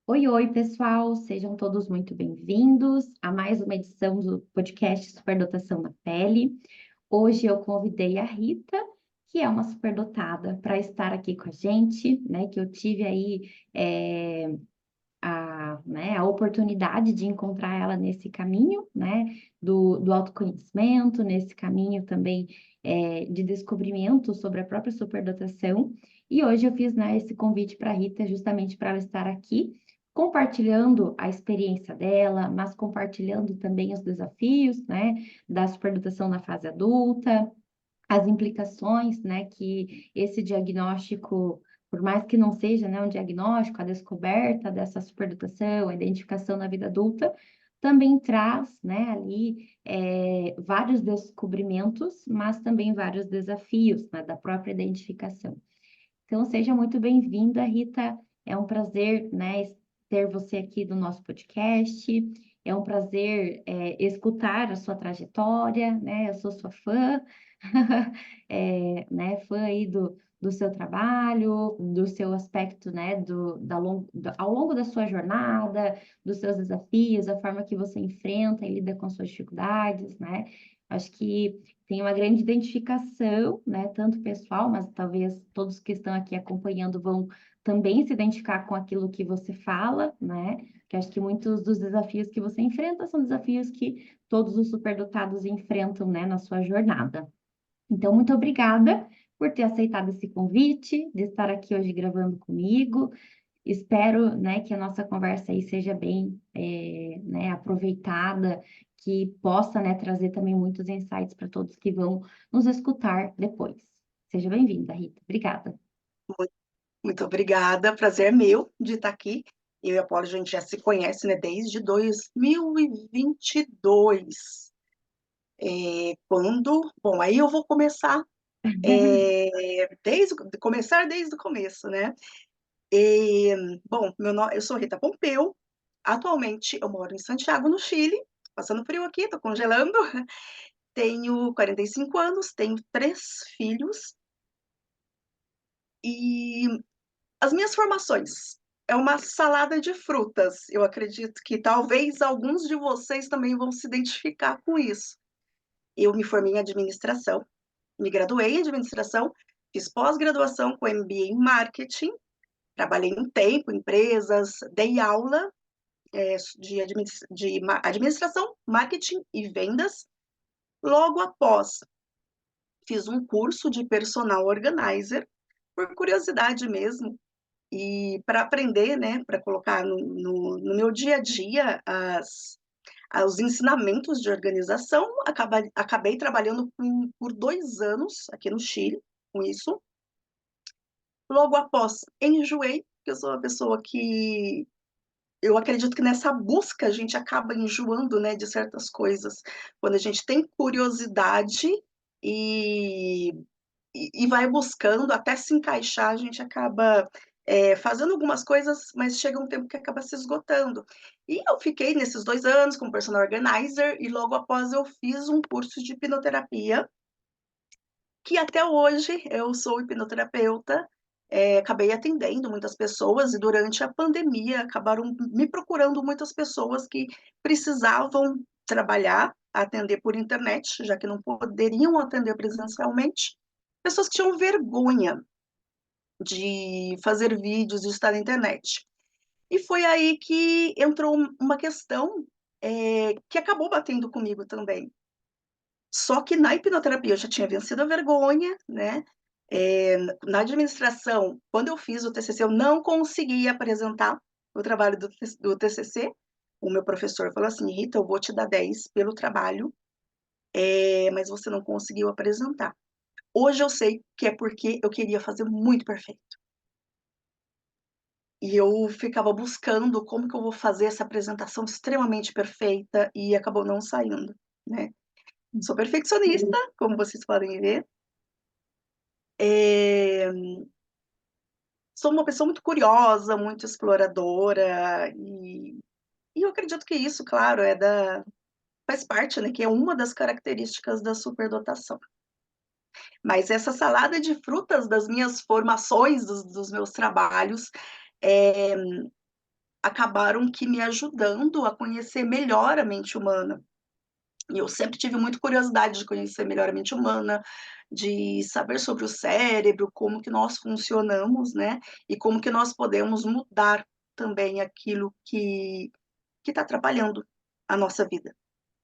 Oi, oi, pessoal, sejam todos muito bem-vindos a mais uma edição do podcast Superdotação na Pele. Hoje eu convidei a Rita, que é uma superdotada, para estar aqui com a gente, né? Que eu tive aí a oportunidade de encontrar ela nesse caminho, né? Do autoconhecimento, nesse caminho também de descobrimento sobre a própria superdotação. E hoje eu fiz, né, esse convite para a Rita justamente para ela estar aqui compartilhando a experiência dela, mas compartilhando também os desafios, né, da superdotação na fase adulta, as implicações, né, que esse diagnóstico, por mais que não seja, né, um diagnóstico, a descoberta dessa superdotação, a identificação na vida adulta, também traz, né, ali vários descobrimentos, mas também vários desafios, né, da própria identificação. Então, seja muito bem-vinda, Rita. É um prazer, né, ter você aqui no nosso podcast. É um prazer, escutar a sua trajetória, né? Eu sou sua fã, né, fã aí do seu trabalho, do seu aspecto, né, ao longo da sua jornada, dos seus desafios, a forma que você enfrenta e lida com suas dificuldades, né? Acho que tem uma grande identificação, né, tanto pessoal, mas talvez todos que estão aqui acompanhando vão também se identificar com aquilo que você fala, né? Que acho que muitos dos desafios que você enfrenta são desafios que todos os superdotados enfrentam, né, na sua jornada. Então, muito obrigada por ter aceitado esse convite, de estar aqui hoje gravando comigo. Espero, né, que a nossa conversa aí seja bem, né, aproveitada, que possa, né, trazer também muitos insights para todos que vão nos escutar depois. Seja bem-vinda, Rita. Obrigada. Muito, muito obrigada, prazer é meu de estar aqui. Eu e a Paula, a gente já se conhece, né, desde 2022. Bom, aí eu vou começar, começar desde o começo, né? E, bom, eu sou Rita Pompeu, atualmente eu moro em Santiago, no Chile, passando frio aqui, tô congelando, tenho 45 anos, tenho 3 filhos, e as minhas formações é uma salada de frutas. Eu acredito que talvez alguns de vocês também vão se identificar com isso. Eu me formei em administração, me graduei em administração, fiz pós-graduação com MBA em marketing, trabalhei um tempo em empresas, dei aula de administração, marketing e vendas. Logo após, fiz um curso de personal organizer, por curiosidade mesmo, e para aprender, né, para colocar no meu dia a dia os ensinamentos de organização, acabei trabalhando por 2 anos aqui no Chile com isso. Logo após, enjoei, porque eu sou uma pessoa que eu acredito que nessa busca a gente acaba enjoando, né, de certas coisas. Quando a gente tem curiosidade e, e vai buscando até se encaixar, a gente acaba fazendo algumas coisas, mas chega um tempo que acaba se esgotando. E eu fiquei nesses 2 anos como personal organizer e logo após eu fiz um curso de hipnoterapia, que até hoje eu sou hipnoterapeuta, acabei atendendo muitas pessoas e durante a pandemia acabaram me procurando muitas pessoas que precisavam trabalhar, atender por internet, já que não poderiam atender presencialmente, pessoas que tinham vergonha de fazer vídeos, de estar na internet. E foi aí que entrou uma questão que acabou batendo comigo também. Só que na hipnoterapia eu já tinha vencido a vergonha, né? Na administração, quando eu fiz o TCC, eu não consegui apresentar o trabalho do TCC. O meu professor falou assim: Rita, eu vou te dar 10 pelo trabalho, mas você não conseguiu apresentar. Hoje eu sei que é porque eu queria fazer muito perfeito. E eu ficava buscando como que eu vou fazer essa apresentação extremamente perfeita e acabou não saindo, né? Sou perfeccionista, como vocês podem ver. É, Sou uma pessoa muito curiosa, muito exploradora, e eu acredito que isso, claro, faz parte, né, que é uma das características da superdotação. Mas essa salada de frutas das minhas formações, dos meus trabalhos, é, acabaram que me ajudando a conhecer melhor a mente humana. E eu sempre tive muita curiosidade de conhecer melhor a mente humana, de saber sobre o cérebro, como que nós funcionamos, né? E como que nós podemos mudar também aquilo que está atrapalhando a nossa vida.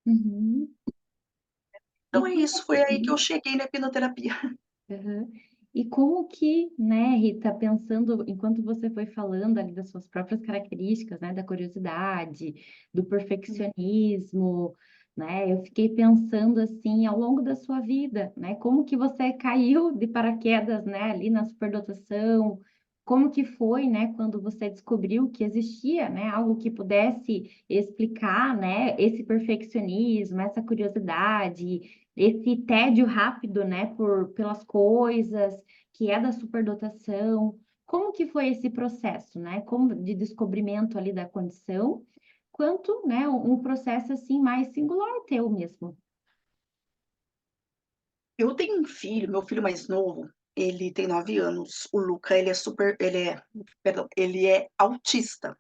Uhum. E Então é como isso, foi aí que eu que, cheguei na hipnoterapia. uhum. E como que, né, Rita, pensando, enquanto você foi falando ali das suas próprias características, né, da curiosidade, do perfeccionismo, né, eu fiquei pensando assim, ao longo da sua vida, né, como que você caiu de paraquedas, né, ali na superdotação, como que foi, né, quando você descobriu que existia, né, algo que pudesse explicar, né, esse perfeccionismo, essa curiosidade, esse tédio rápido, né, pelas coisas, que é da superdotação. Como que foi esse processo, né? Como de descobrimento ali da condição, quanto, né, um processo assim mais singular teu mesmo. Eu tenho um filho, meu filho mais novo, ele tem 9 anos. O Luca, ele é autista.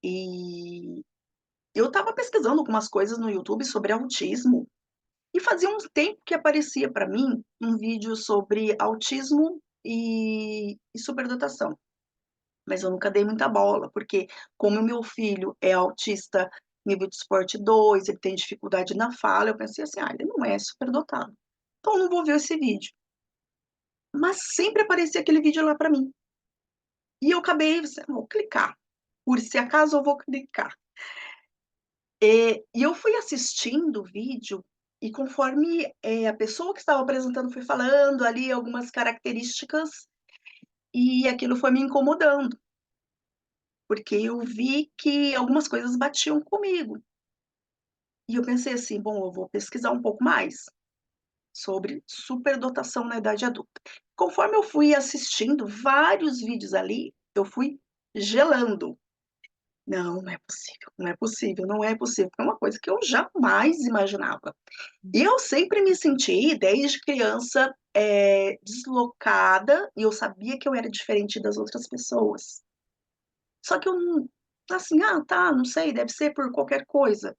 E eu estava pesquisando algumas coisas no YouTube sobre autismo e fazia um tempo que aparecia para mim um vídeo sobre autismo e superdotação. Mas eu nunca dei muita bola, porque como o meu filho é autista nível de esporte 2, ele tem dificuldade na fala, eu pensei assim, ele não é superdotado. Então eu não vou ver esse vídeo. Mas sempre aparecia aquele vídeo lá para mim. E eu acabei, vou clicar. Por se acaso eu vou clicar. E eu fui assistindo o vídeo e conforme a pessoa que estava apresentando foi falando ali algumas características e aquilo foi me incomodando, porque eu vi que algumas coisas batiam comigo. E eu pensei assim, bom, eu vou pesquisar um pouco mais sobre superdotação na idade adulta. Conforme eu fui assistindo vários vídeos ali, eu fui gelando. Não, não é possível, não é possível, não é possível. É uma coisa que eu jamais imaginava. E eu sempre me senti, desde criança, deslocada, e eu sabia que eu era diferente das outras pessoas. Só que eu, assim, tá, não sei, deve ser por qualquer coisa.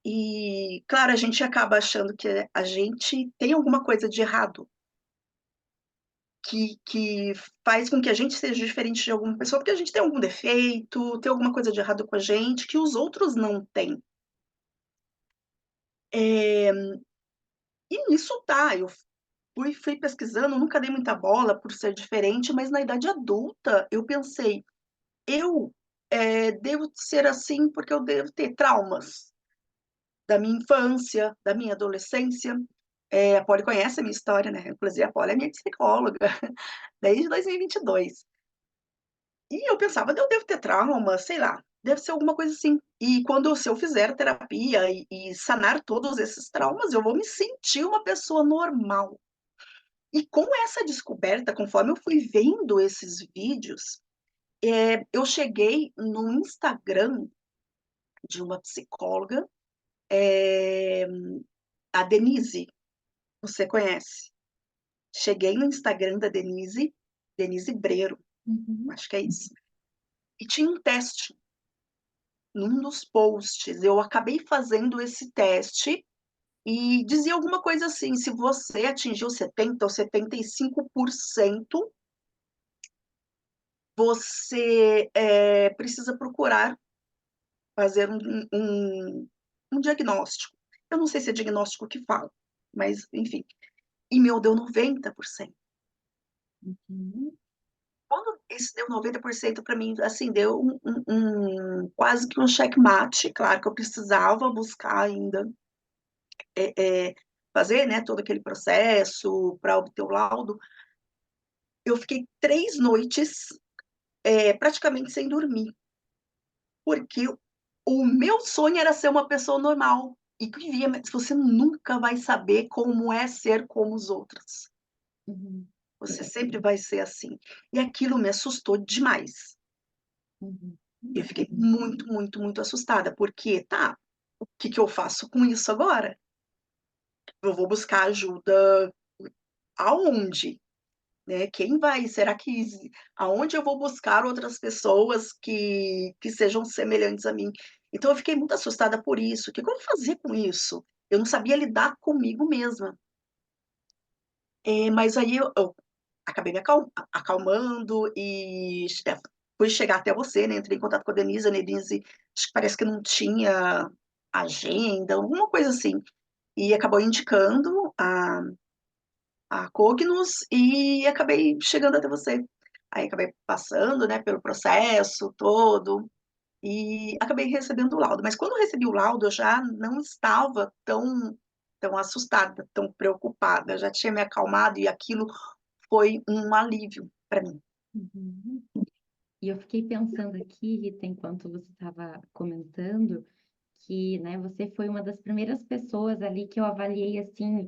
E, claro, a gente acaba achando que a gente tem alguma coisa de errado, que faz com que a gente seja diferente de alguma pessoa, porque a gente tem algum defeito, tem alguma coisa de errado com a gente que os outros não têm. É, e nisso tá, eu fui pesquisando, nunca dei muita bola por ser diferente, mas na idade adulta eu pensei, eu devo ser assim porque eu devo ter traumas da minha infância, da minha adolescência. A Polly conhece a minha história, né? Inclusive, a Polly é minha psicóloga desde 2022. E eu pensava, eu devo ter trauma, sei lá, deve ser alguma coisa assim. E quando se eu fizer terapia e sanar todos esses traumas, eu vou me sentir uma pessoa normal. E com essa descoberta, conforme eu fui vendo esses vídeos, eu cheguei no Instagram de uma psicóloga, é, a Denise, você conhece? Cheguei no Instagram da Denise, Denise Brero, Uhum. acho que é isso. E tinha um teste num dos posts. Eu acabei fazendo esse teste e dizia alguma coisa assim: se você atingiu 70 ou 75%, você precisa procurar fazer um diagnóstico. Eu não sei se é diagnóstico que fala, mas enfim. E meu deu 90%. Uhum. Quando isso deu 90% para mim, assim, deu quase que um checkmate. Claro que eu precisava buscar ainda fazer, né, todo aquele processo para obter o laudo. Eu fiquei 3 noites praticamente sem dormir, porque o meu sonho era ser uma pessoa normal. E que via, mas você nunca vai saber como é ser como os outros. Uhum. Você sempre vai ser assim. E aquilo me assustou demais. Uhum. Eu fiquei muito, muito, muito assustada, porque, tá, o que que eu faço com isso agora? Eu vou buscar ajuda aonde? né? Será que aonde eu vou buscar outras pessoas que sejam semelhantes a mim? Então eu fiquei muito assustada por isso. O que que eu vou fazer com isso? Eu não sabia lidar comigo mesma. Mas aí eu acabei me acalmando e fui chegar até você, né, entrei em contato com a Denise acho que parece que não tinha agenda, alguma coisa assim, e acabou indicando a Cognos e acabei chegando até você. Aí acabei passando, né, pelo processo todo e acabei recebendo o laudo. Mas quando eu recebi o laudo, eu já não estava tão assustada, tão preocupada, já tinha me acalmado e aquilo foi um alívio para mim. Uhum. E eu fiquei pensando aqui, Rita, enquanto você estava comentando, que, né, você foi uma das primeiras pessoas ali que eu avaliei assim,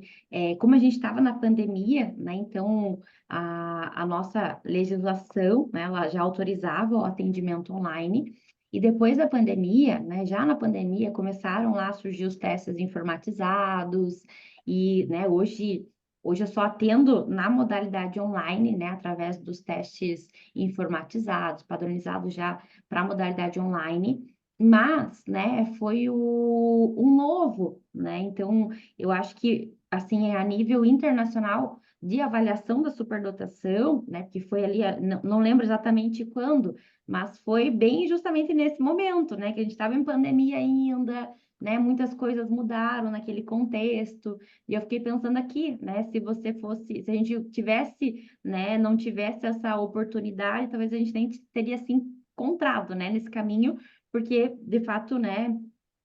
como a gente estava na pandemia, né, então a nossa legislação, né, ela já autorizava o atendimento online, e depois da pandemia, né, já na pandemia começaram lá a surgir os testes informatizados, e, né, hoje eu só atendo na modalidade online, né, através dos testes informatizados, padronizados já para a modalidade online, mas, né, foi o novo, né? Então, eu acho que, assim, a nível internacional de avaliação da superdotação, né, que foi ali, não lembro exatamente quando, mas foi bem justamente nesse momento, né, que a gente estava em pandemia ainda, né, muitas coisas mudaram naquele contexto, e eu fiquei pensando aqui, né, se a gente tivesse, né, não tivesse essa oportunidade, talvez a gente nem teria se encontrado, né, nesse caminho, porque, de fato, né,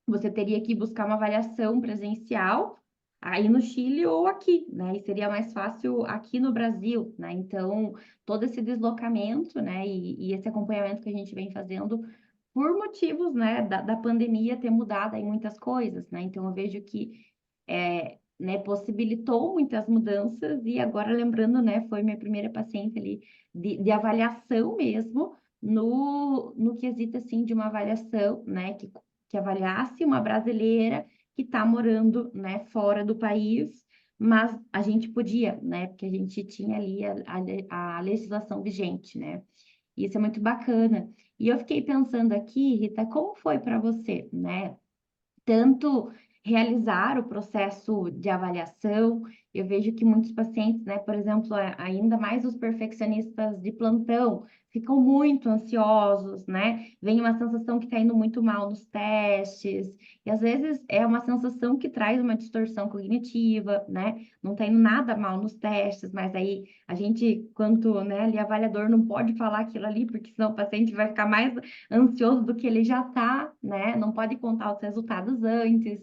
você teria que buscar uma avaliação presencial aí no Chile ou aqui, né, e seria mais fácil aqui no Brasil, né, então, todo esse deslocamento, né, e esse acompanhamento que a gente vem fazendo por motivos, né, da pandemia ter mudado aí muitas coisas, né, então eu vejo que, né, possibilitou muitas mudanças e agora lembrando, né, foi minha primeira paciente ali de avaliação mesmo, no quesito, assim, de uma avaliação, né, que avaliasse uma brasileira que está morando, né, fora do país, mas a gente podia, né, porque a gente tinha ali a legislação vigente, né, isso é muito bacana. E eu fiquei pensando aqui, Rita, como foi para você, né, tanto realizar o processo de avaliação. Eu vejo que muitos pacientes, né, por exemplo, ainda mais os perfeccionistas de plantão, ficam muito ansiosos, né? Vem uma sensação que está indo muito mal nos testes, e às vezes é uma sensação que traz uma distorção cognitiva, né? Não está indo nada mal nos testes, mas aí a gente, quanto, né, ali, avaliador, não pode falar aquilo ali, porque senão o paciente vai ficar mais ansioso do que ele já está, né? Não pode contar os resultados antes.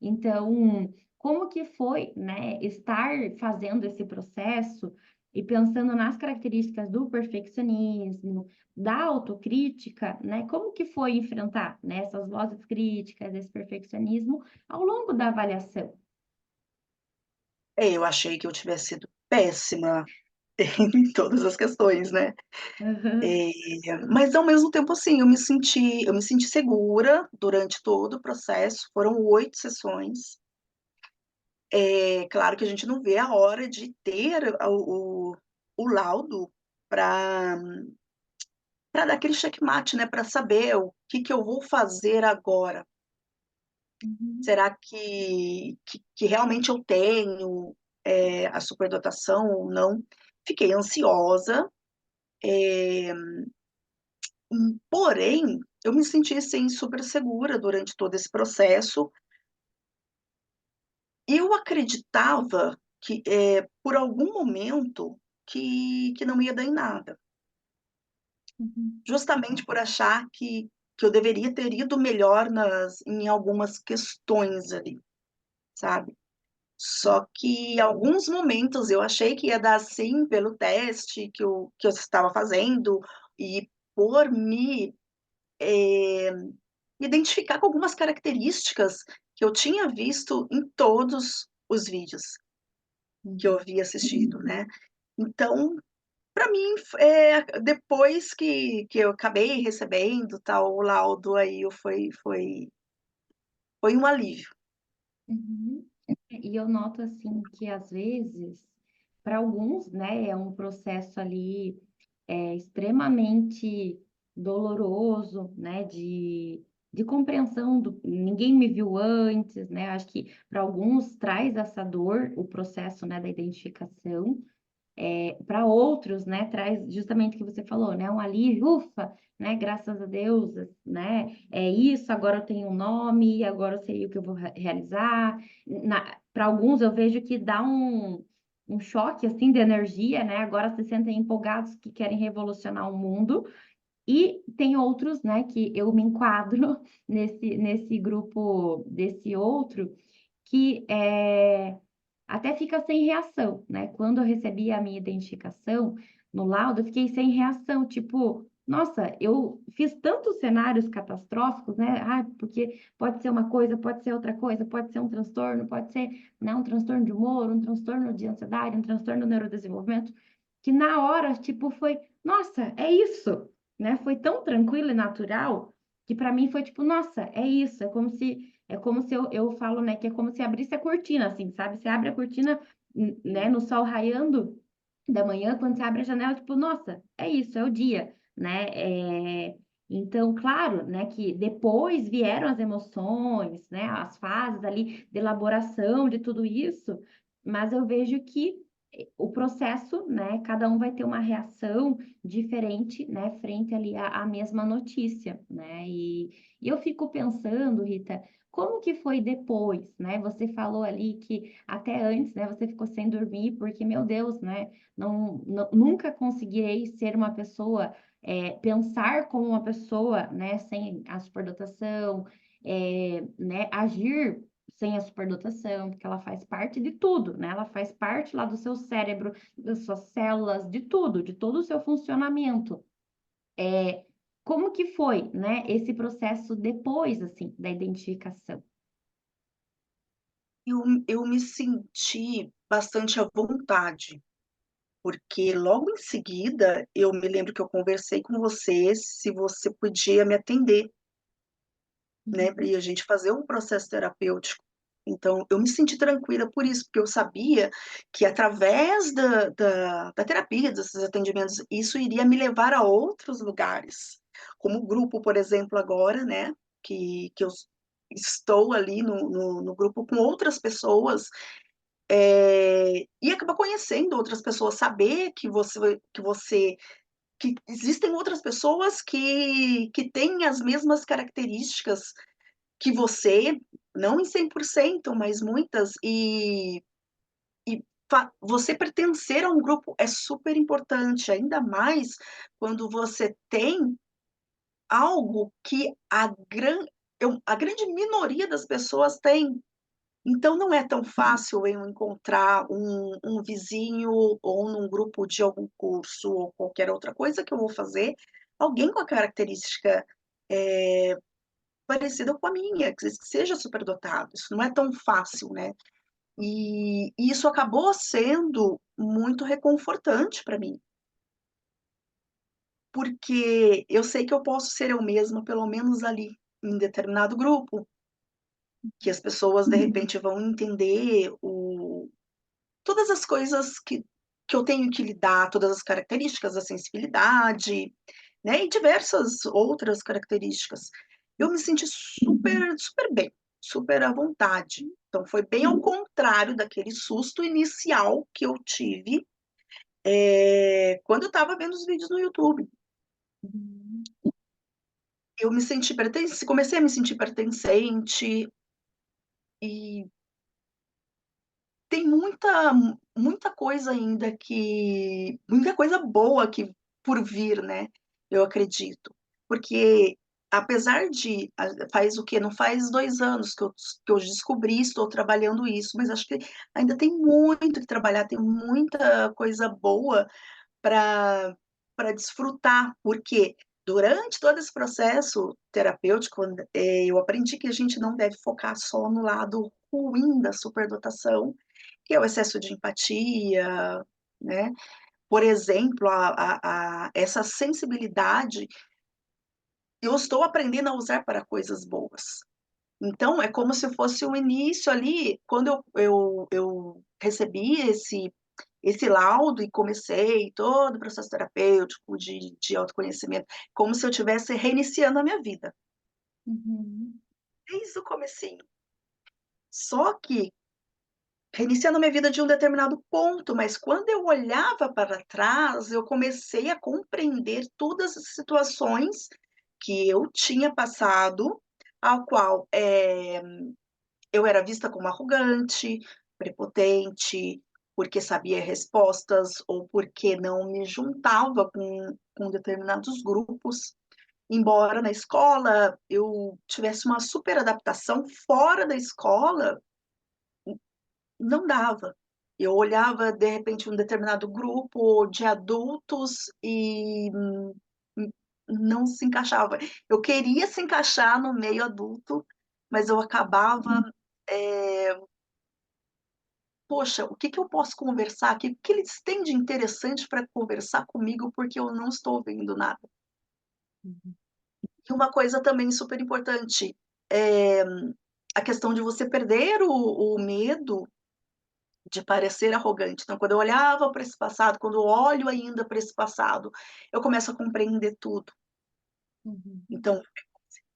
Então, como que foi, né, estar fazendo esse processo e pensando nas características do perfeccionismo, da autocrítica, né? Como que foi enfrentar, né, essas vozes críticas, esse perfeccionismo ao longo da avaliação? Eu achei que eu tivesse sido péssima em todas as questões, né. Uhum, Mas ao mesmo tempo, assim, eu me senti segura durante todo o processo, foram 8 sessões. É claro que a gente não vê a hora de ter o laudo para dar aquele checkmate, né, para saber o que que eu vou fazer agora. uhum, Será que realmente eu tenho, a superdotação ou não? Fiquei ansiosa, eh, porém, eu me senti, assim, super segura durante todo esse processo. Eu acreditava que, por algum momento, que não ia dar em nada, uhum, justamente por achar que eu deveria ter ido melhor em algumas questões ali, sabe. Só que em alguns momentos eu achei que ia dar sim pelo teste que eu estava fazendo e por identificar com algumas características que eu tinha visto em todos os vídeos que eu uhum. havia assistido, né. Então, para mim, depois que eu acabei recebendo tal o laudo, aí eu foi um alívio. Uhum. E eu noto assim que às vezes para alguns, né, é um processo ali extremamente doloroso, né, de compreensão do ninguém me viu antes, né? Acho que para alguns traz essa dor, o processo, né, da identificação. Para outros, né, traz justamente o que você falou, né, um alívio, ufa, né, graças a Deus, né, é isso, agora eu tenho um nome, agora eu sei o que eu vou realizar. Para alguns eu vejo que dá um choque, assim, de energia, né, agora se sentem empolgados que querem revolucionar o mundo, e tem outros, né, que eu me enquadro nesse grupo desse outro, que até fica sem reação, né? Quando eu recebi a minha identificação no laudo, eu fiquei sem reação, tipo, nossa, eu fiz tantos cenários catastróficos, né? Ah, porque pode ser uma coisa, pode ser outra coisa, pode ser um transtorno, pode ser, né, um transtorno de humor, um transtorno de ansiedade, um transtorno do neurodesenvolvimento, que na hora, tipo, foi, nossa, é isso, né? Foi tão tranquilo e natural que para mim foi tipo, nossa, é isso, é como se eu falo, né, que é como se abrisse a cortina, assim, sabe? Você abre a cortina, né, no sol raiando da manhã, quando você abre a janela, tipo, nossa, é isso, é o dia, né? Então, claro, né, que depois vieram as emoções, né, as fases ali de elaboração de tudo isso, mas eu vejo que o processo, né, cada um vai ter uma reação diferente, né, frente ali à mesma notícia, né? E eu fico pensando, Rita, como que foi depois, né? Você falou ali que até antes, né, você ficou sem dormir porque, meu Deus, né, nunca conseguirei ser uma pessoa, pensar como uma pessoa, né, sem a superdotação, né, agir sem a superdotação, porque ela faz parte de tudo, né? Ela faz parte lá do seu cérebro, das suas células, de tudo, de todo o seu funcionamento. É, como que foi, né, esse processo depois, assim, da identificação? Eu me senti bastante à vontade, porque logo em seguida eu me lembro que eu conversei com você se você podia me atender, né, Uhum, e a gente fazer um processo terapêutico. Então, eu me senti tranquila por isso, porque eu sabia que através da terapia, desses atendimentos, isso iria me levar a outros lugares. Como o grupo, por exemplo, agora, né, que eu estou ali no grupo com outras pessoas, e acabar conhecendo outras pessoas, saber que existem outras pessoas que têm as mesmas características que você, não em 100%, mas muitas, e você pertencer a um grupo é super importante, ainda mais quando você tem algo que a grande minoria das pessoas tem. Então, não é tão fácil eu encontrar um vizinho ou num grupo de algum curso ou qualquer outra coisa que eu vou fazer, alguém com a característica parecida com a minha, que seja superdotado. Isso não é tão fácil, né? E isso acabou sendo muito reconfortante para mim, porque eu sei que eu posso ser eu mesma, pelo menos ali, em determinado grupo, que as pessoas de repente vão entender todas as coisas que eu tenho que lidar, todas as características da sensibilidade, né? E diversas outras características. Eu me senti super, super bem, super à vontade. Então, foi bem ao contrário daquele susto inicial que eu tive quando eu estava vendo os vídeos no YouTube. uhum, Eu me senti pertencente, comecei a me sentir pertencente e tem muita coisa ainda muita coisa boa que por vir, né, eu acredito. Porque apesar de faz o quê? Não faz 2 anos que eu descobri, estou trabalhando isso, mas acho que ainda tem muito que trabalhar, tem muita coisa boa para desfrutar, porque durante todo esse processo terapêutico, eu aprendi que a gente não deve focar só no lado ruim da superdotação, que é o excesso de empatia, né? Por exemplo, essa sensibilidade eu estou aprendendo a usar para coisas boas. Então, é como se fosse o início ali, quando eu recebi esse laudo e comecei todo o processo terapêutico de autoconhecimento, como se eu estivesse reiniciando a minha vida, Uhum. desde o comecinho. Só que reiniciando a minha vida de um determinado ponto, mas quando eu olhava para trás, eu comecei a compreender todas as situações que eu tinha passado, ao qual eu era vista como arrogante, prepotente, porque sabia respostas ou porque não me juntava com determinados grupos. Embora na escola eu tivesse uma super adaptação, fora da escola não dava. Eu olhava, de repente, um determinado grupo de adultos e não se encaixava. Eu queria se encaixar no meio adulto, mas eu acabava é, poxa, o que que eu posso conversar aqui? O que eles têm de interessante para conversar comigo, porque eu não estou ouvindo nada. Uhum. E uma coisa também super importante, é a questão de você perder o medo de parecer arrogante. Então, quando eu olhava para esse passado, quando eu olho ainda para esse passado, eu começo a compreender tudo. Uhum. Então,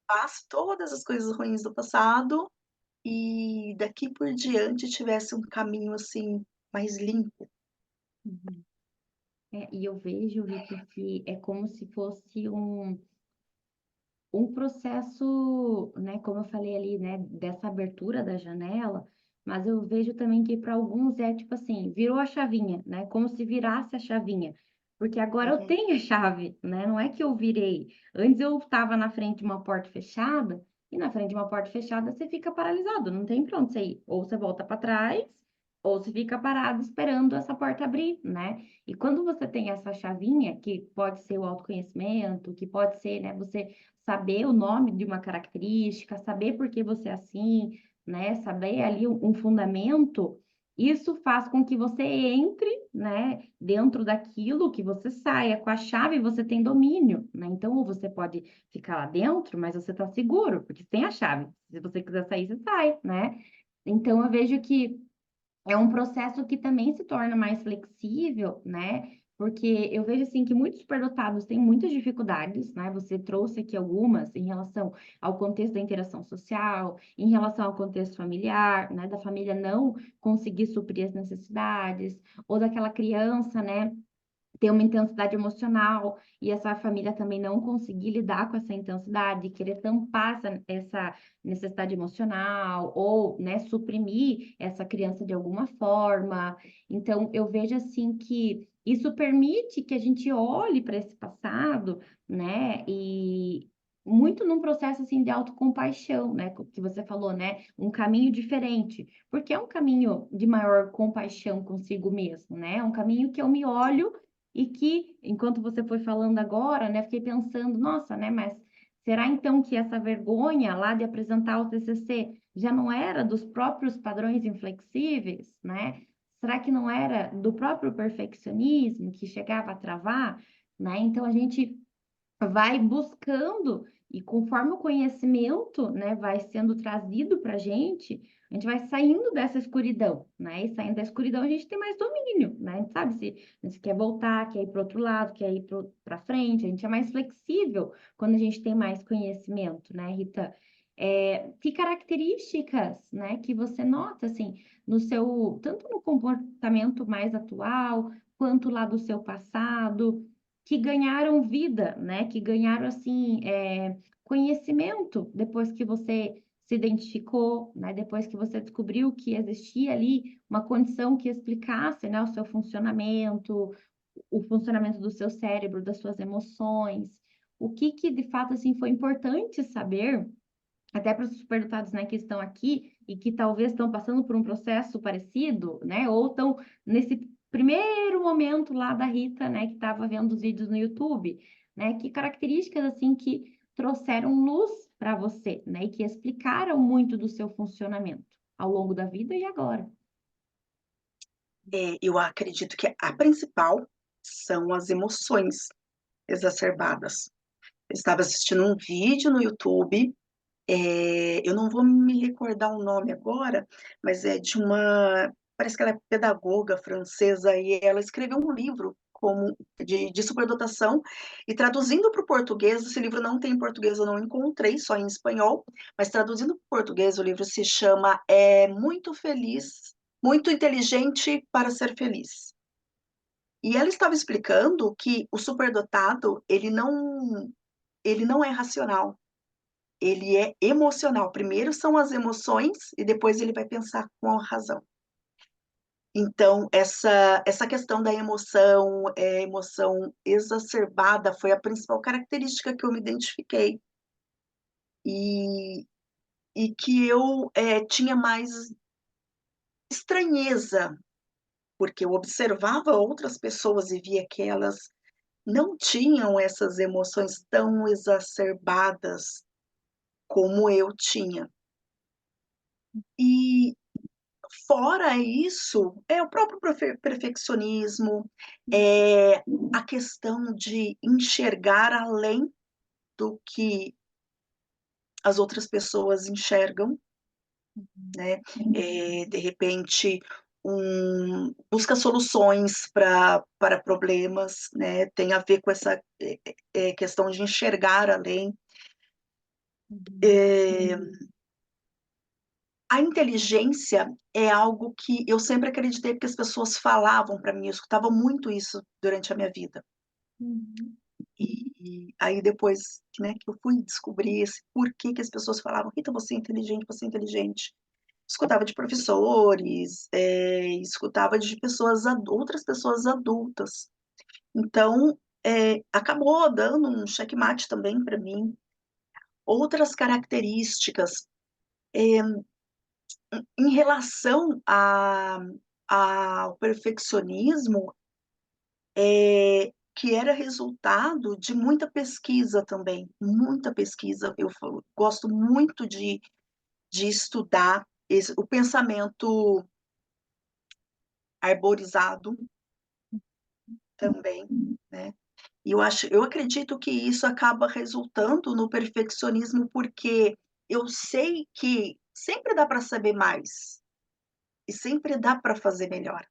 passo todas as coisas ruins do passado e daqui por diante tivesse um caminho assim mais limpo. Uhum. E eu vejo, Rita, que é como se fosse um processo, né, como eu falei ali, né, dessa abertura da janela, mas eu vejo também que para alguns é tipo assim, virou a chavinha, né, como se virasse a chavinha, porque agora eu Uhum. tenho a chave, né, não é que eu virei. Antes eu estava na frente de uma porta fechada, e na frente de uma porta fechada você fica paralisado, não tem pra onde você ir. Ou você volta para trás, ou você fica parado esperando essa porta abrir, né? E quando você tem essa chavinha, que pode ser o autoconhecimento, que pode ser, né, você saber o nome de uma característica, saber por que você é assim, né? Saber ali um fundamento, isso faz com que você entre, né, dentro daquilo, que você saia com a chave, você tem domínio, né? Então, ou você pode ficar lá dentro, mas você está seguro, porque tem a chave. Se você quiser sair, você sai, né? Então, eu vejo que é um processo que também se torna mais flexível, né? Porque eu vejo assim que muitos superdotados têm muitas dificuldades, né? Você trouxe aqui algumas em relação ao contexto da interação social, em relação ao contexto familiar, né? Da família não conseguir suprir as necessidades, ou daquela criança, né? Ter uma intensidade emocional e essa família também não conseguir lidar com essa intensidade, querer tampar essa necessidade emocional ou, né, suprimir essa criança de alguma forma. Então, eu vejo assim que isso permite que a gente olhe para esse passado, né, e muito num processo assim de autocompaixão, né, que você falou, né, um caminho diferente, porque é um caminho de maior compaixão consigo mesmo, né? É um caminho que eu me olho e que, enquanto você foi falando agora, né, fiquei pensando, nossa, né, mas será então que essa vergonha lá de apresentar o TCC já não era dos próprios padrões inflexíveis, né? Será que não era do próprio perfeccionismo que chegava a travar, né? Então a gente vai buscando e conforme o conhecimento, né, vai sendo trazido para a gente vai saindo dessa escuridão, né? E saindo da escuridão a gente tem mais domínio, né? A gente sabe se a gente quer voltar, quer ir para outro lado, quer ir para frente, a gente é mais flexível quando a gente tem mais conhecimento, né, Rita? Que características, né, que você nota, assim, no seu, tanto no comportamento mais atual, quanto lá do seu passado, que ganharam vida, né? Que ganharam assim conhecimento depois que você se identificou, né? Depois que você descobriu que existia ali uma condição que explicasse, né, o seu funcionamento, o funcionamento do seu cérebro, das suas emoções. O que de fato assim foi importante saber até para os superdotados, né, que estão aqui e que talvez estão passando por um processo parecido, né, ou estão nesse primeiro momento lá da Rita, né, que estava vendo os vídeos no YouTube, né, que características assim que trouxeram luz para você, né, e que explicaram muito do seu funcionamento ao longo da vida e agora. Eu acredito que a principal são as emoções exacerbadas. Eu estava assistindo um vídeo no YouTube, eu não vou me recordar o nome agora, mas é de uma parece que ela é pedagoga francesa, e ela escreveu um livro como de superdotação, e traduzindo para o português, esse livro não tem em português, eu não encontrei, só em espanhol, mas traduzindo para o português, o livro se chama Muito Feliz, Muito Inteligente para Ser Feliz. E ela estava explicando que o superdotado, ele não é racional, ele é emocional. Primeiro são as emoções e depois ele vai pensar com a razão. Então, essa questão da emoção, emoção exacerbada, foi a principal característica que eu me identifiquei. E, e que eu tinha mais estranheza, porque eu observava outras pessoas e via que elas não tinham essas emoções tão exacerbadas como eu tinha. E fora isso, é o próprio perfeccionismo, é a questão de enxergar além do que as outras pessoas enxergam, né? De repente, busca soluções para problemas, né? Tem a ver com essa questão de enxergar além. É, a inteligência é algo que eu sempre acreditei, porque as pessoas falavam para mim, eu escutava muito isso durante a minha vida. Uhum. E aí depois, né, que eu fui descobrir esse porquê que as pessoas falavam, Rita, você é inteligente, você é inteligente. Escutava de professores, escutava de pessoas, outras pessoas adultas. Então, acabou dando um checkmate também para mim. Outras características, em relação ao perfeccionismo, que era resultado de muita pesquisa também, muita pesquisa. Eu gosto muito de estudar o pensamento arborizado também, né? E eu acredito que isso acaba resultando no perfeccionismo, porque eu sei que sempre dá para saber mais e sempre dá para fazer melhor.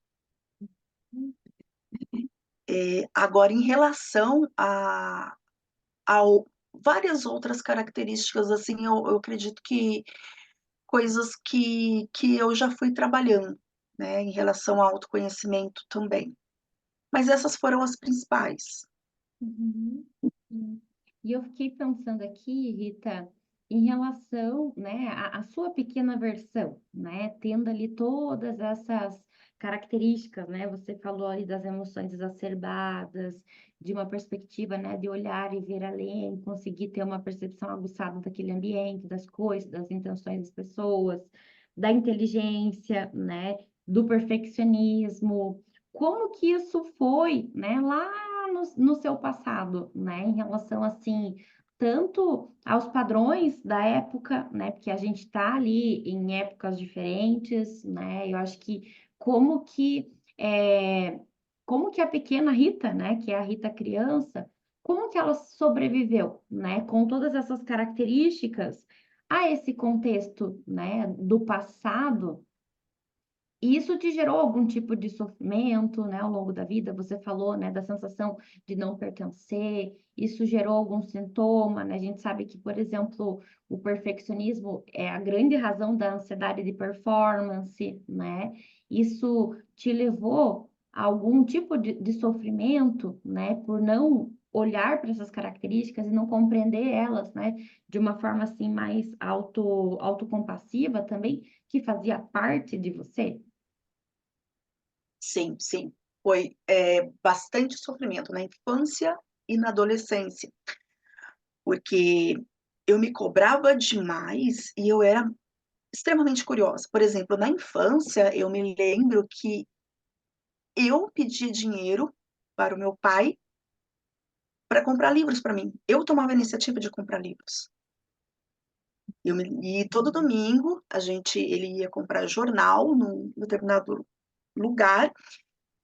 Agora, em relação a várias outras características, assim, eu acredito que coisas que eu já fui trabalhando, né, em relação ao autoconhecimento também. Mas essas foram as principais. Uhum. Sim. E eu fiquei pensando aqui, Rita, em relação, né, à sua pequena versão, né, tendo ali todas essas características, né, você falou ali das emoções exacerbadas, de uma perspectiva, né, de olhar e ver além, conseguir ter uma percepção aguçada daquele ambiente, das coisas, das intenções das pessoas, da inteligência, né, do perfeccionismo. Como que isso foi, né, lá no seu passado, né, em relação assim, tanto aos padrões da época, né, porque a gente está ali em épocas diferentes, né, eu acho que como que como que a pequena Rita, né, que é a Rita criança, como que ela sobreviveu, né, com todas essas características a esse contexto, né, do passado. E isso te gerou algum tipo de sofrimento, né, ao longo da vida? Você falou, né, da sensação de não pertencer. Isso gerou algum sintoma, né? A gente sabe que, por exemplo, o perfeccionismo é a grande razão da ansiedade de performance, né? Isso te levou a algum tipo de sofrimento, né, por não olhar para essas características e não compreender elas, né, de uma forma assim mais autocompassiva também, que fazia parte de você? Sim, sim. Foi bastante sofrimento na infância e na adolescência, porque eu me cobrava demais e eu era extremamente curiosa. Por exemplo, na infância, eu me lembro que eu pedi dinheiro para o meu pai para comprar livros para mim. Eu tomava a iniciativa de comprar livros. E todo domingo ele ia comprar jornal num determinado lugar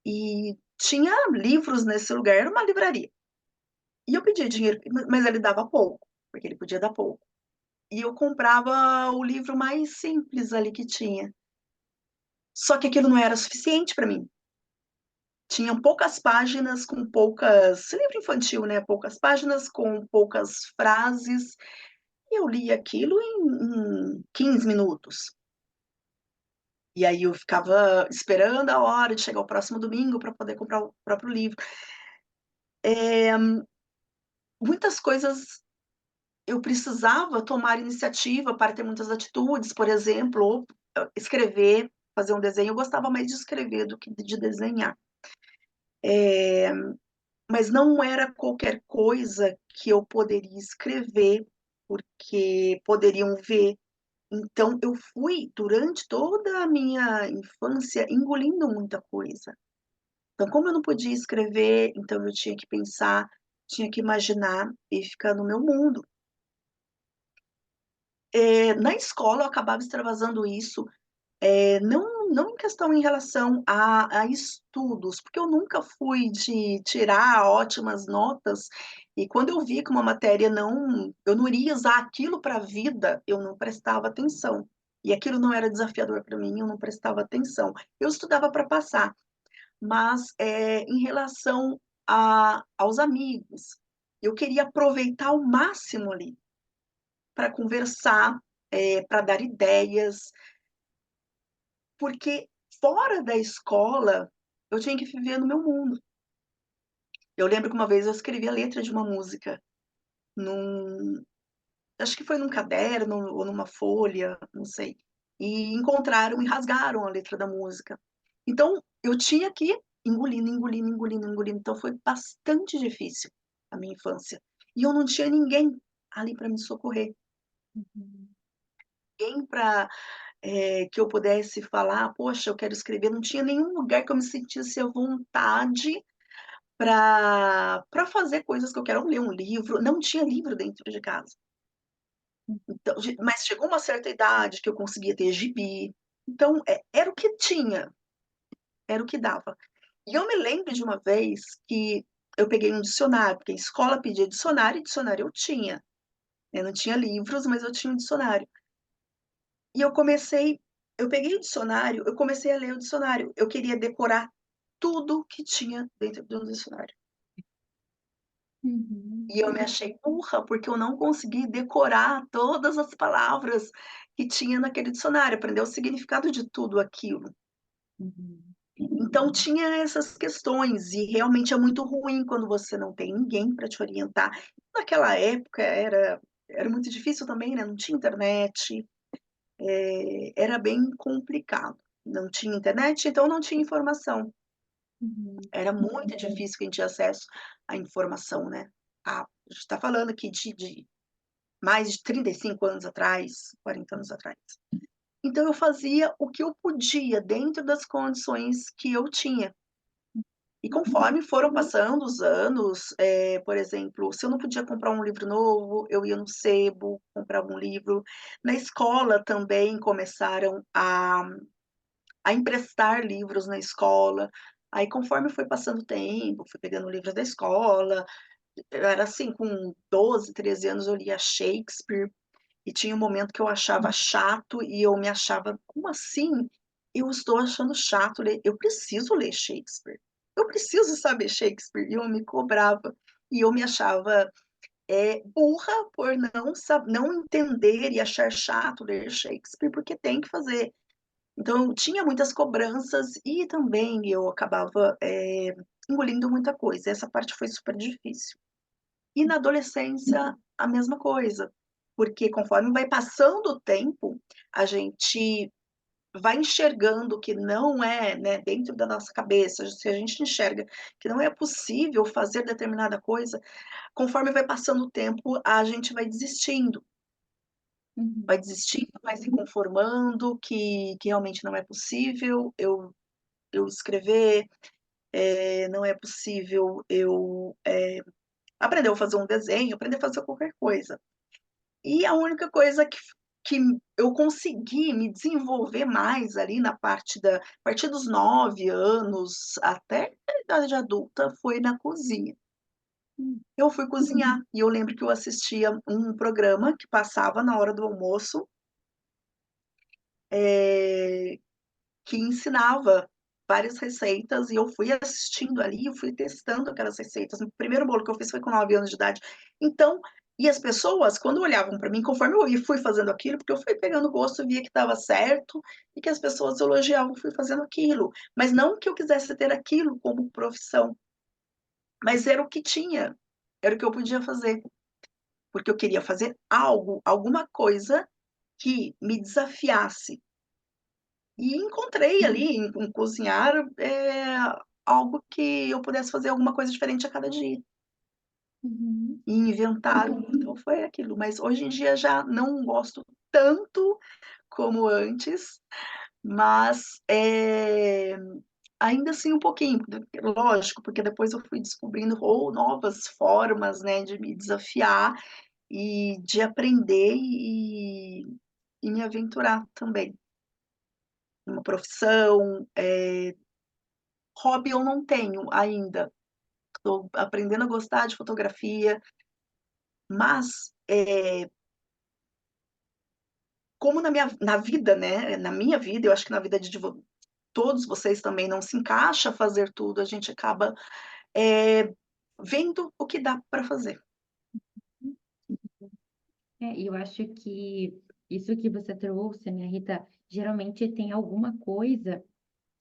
e tinha livros nesse lugar, era uma livraria. E eu pedia dinheiro, mas ele dava pouco, porque ele podia dar pouco. E eu comprava o livro mais simples ali que tinha. Só que aquilo não era suficiente para mim. Tinham poucas páginas com poucas. Livro infantil, né? Poucas páginas com poucas frases. E eu li aquilo em 15 minutos. E aí eu ficava esperando a hora de chegar o próximo domingo para poder comprar o próprio livro. Muitas coisas eu precisava tomar iniciativa para ter muitas atitudes, por exemplo, ou escrever, fazer um desenho. Eu gostava mais de escrever do que de desenhar. Mas não era qualquer coisa que eu poderia escrever, porque poderiam ver. Então, eu fui, durante toda a minha infância, engolindo muita coisa. Então, como eu não podia escrever, então eu tinha que pensar, tinha que imaginar e ficar no meu mundo. Na escola, eu acabava extravasando isso, não em questão em relação a estudos, porque eu nunca fui de tirar ótimas notas, e quando eu vi que uma matéria eu não iria usar aquilo para a vida, eu não prestava atenção. E aquilo não era desafiador para mim, eu não prestava atenção. Eu estudava para passar, mas em relação aos amigos, eu queria aproveitar ao máximo ali, para conversar, para dar ideias, porque fora da escola, eu tinha que viver no meu mundo. Eu lembro que uma vez eu escrevi a letra de uma música, num, acho que foi num caderno ou numa folha, não sei. E encontraram e rasgaram a letra da música. Então, eu tinha que ir engolindo, engolindo, engolindo, engolindo. Então, foi bastante difícil a minha infância. E eu não tinha ninguém ali para me socorrer. Uhum. Ninguém para que eu pudesse falar, poxa, eu quero escrever. Não tinha nenhum lugar que eu me sentisse à vontade para fazer coisas que eu quero, ler um livro. Não tinha livro dentro de casa. Então, mas chegou uma certa idade que eu conseguia ter gibi. Então, era o que tinha, era o que dava. E eu me lembro de uma vez que eu peguei um dicionário, porque a escola pedia dicionário, e dicionário eu tinha. Eu não tinha livros, mas eu tinha um dicionário. E eu peguei o dicionário, eu comecei a ler o dicionário. Eu queria decorar tudo que tinha dentro do dicionário. Uhum. E eu me achei burra, porque eu não consegui decorar todas as palavras que tinha naquele dicionário, aprender o significado de tudo aquilo. Uhum. Então tinha essas questões, e realmente é muito ruim quando você não tem ninguém para te orientar. Naquela época era muito difícil também, né, não tinha internet, era bem complicado. Não tinha internet, então não tinha informação. Uhum. Era muito difícil quem tinha acesso à informação, né. A gente está falando aqui de mais de 35 anos atrás, 40 anos atrás. Então eu fazia o que eu podia dentro das condições que eu tinha. E conforme foram passando os anos, por exemplo, se eu não podia comprar um livro novo, eu ia no sebo, comprava um livro. Na escola também começaram a emprestar livros na escola. Aí conforme foi passando o tempo, fui pegando livros da escola. Eu era assim, com 12, 13 anos eu lia Shakespeare. E tinha um momento que eu achava chato e eu me achava, como assim? Eu estou achando chato ler, eu preciso ler Shakespeare. Eu preciso saber Shakespeare. E eu me cobrava. E eu me achava burra por não entender e achar chato ler Shakespeare, porque tem que fazer. Então, eu tinha muitas cobranças e também eu acabava engolindo muita coisa. Essa parte foi super difícil. E na adolescência, a mesma coisa, porque conforme vai passando o tempo, a gente vai enxergando que não é, né, dentro da nossa cabeça, se a gente enxerga que não é possível fazer determinada coisa, conforme vai passando o tempo, a gente Uhum. vai desistindo, vai se conformando que realmente não é possível eu escrever, não é possível eu aprender a fazer um desenho, aprender a fazer qualquer coisa. E a única coisa que eu consegui me desenvolver mais ali na a partir dos 9 anos até a idade adulta foi na cozinha. Eu fui cozinhar e eu lembro que eu assistia um programa que passava na hora do almoço, que ensinava várias receitas e eu fui assistindo ali, eu fui testando aquelas receitas. O primeiro bolo que eu fiz foi com 9 anos de idade. Então, e as pessoas, quando olhavam para mim, conforme eu fui fazendo aquilo, porque eu fui pegando gosto, eu via que estava certo e que as pessoas elogiavam, fui fazendo aquilo. Mas não que eu quisesse ter aquilo como profissão, mas era o que tinha, era o que eu podia fazer, porque eu queria fazer algo, alguma coisa que me desafiasse. E encontrei ali em cozinhar, algo que eu pudesse fazer alguma coisa diferente a cada dia. Uhum. E inventar, então foi aquilo. Mas hoje em dia já não gosto tanto como antes, mas, ainda assim um pouquinho, lógico, porque depois eu fui descobrindo ou novas formas, né, de me desafiar e de aprender e me aventurar também. Uma profissão, hobby eu não tenho ainda, estou aprendendo a gostar de fotografia, mas, como na vida, né, na minha vida, eu acho que na vida de todos vocês também não se encaixa fazer tudo, a gente acaba, vendo o que dá para fazer. E eu acho que isso que você trouxe, né, Rita, geralmente tem alguma coisa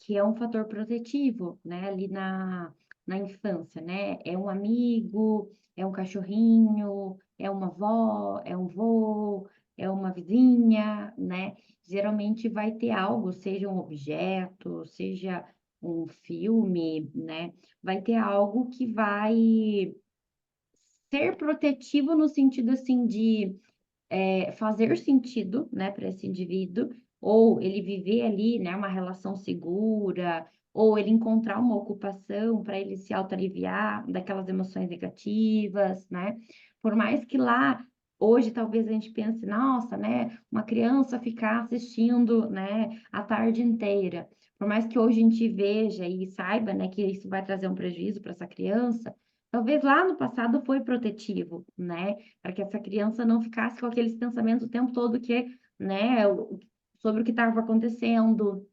que é um fator protetivo, né, ali na infância, né? É um amigo, é um cachorrinho, é uma avó, é um vô, é uma vizinha, né? Geralmente vai ter algo, seja um objeto, seja um filme, né? Vai ter algo que vai ser protetivo no sentido assim de fazer sentido, né, para esse indivíduo, ou ele viver ali, né, uma relação segura, ou ele encontrar uma ocupação para ele se autoaliviar daquelas emoções negativas, né? Por mais que lá, hoje, talvez a gente pense, nossa, né, uma criança ficar assistindo, né, a tarde inteira. Por mais que hoje a gente veja e saiba, né, que isso vai trazer um prejuízo para essa criança, talvez lá no passado foi protetivo, né? Para que essa criança não ficasse com aqueles pensamentos o tempo todo que, né, sobre o que estava acontecendo.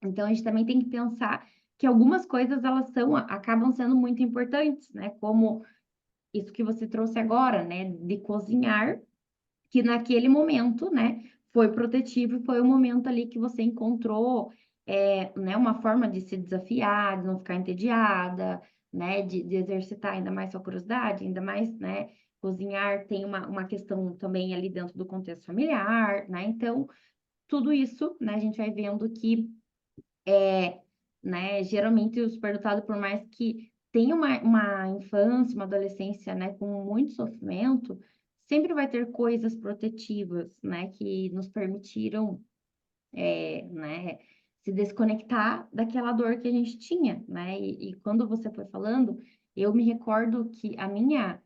Então, a gente também tem que pensar que algumas coisas elas acabam sendo muito importantes, né? Como isso que você trouxe agora, né? De cozinhar, que naquele momento, né? Foi protetivo e foi o momento ali que você encontrou, né? Uma forma de se desafiar, de não ficar entediada, né? De exercitar ainda mais sua curiosidade, ainda mais, né? Cozinhar tem uma questão também ali dentro do contexto familiar, né? Então, tudo isso, né? A gente vai vendo que né? Geralmente o superdotado, por mais que tenha uma infância, uma adolescência, né, com muito sofrimento, sempre vai ter coisas protetivas, né, que nos permitiram, né, se desconectar daquela dor que a gente tinha, né? E quando você foi falando, eu me recordo que a minha,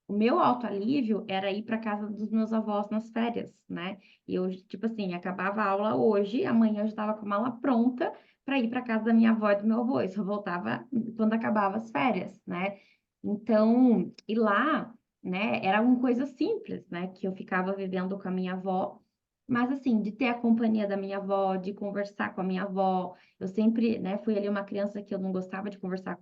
o meu autoalívio era ir para casa dos meus avós nas férias, né? E eu, tipo assim, acabava a aula hoje, amanhã eu já estava com a mala pronta para ir para casa da minha avó e do meu avô. Eu só voltava quando acabava as férias, né? Então, e lá, né, era uma coisa simples, né, que eu ficava vivendo com a minha avó. Mas assim, de ter a companhia da minha avó, de conversar com a minha avó, eu sempre, né, fui ali uma criança que eu não gostava de conversar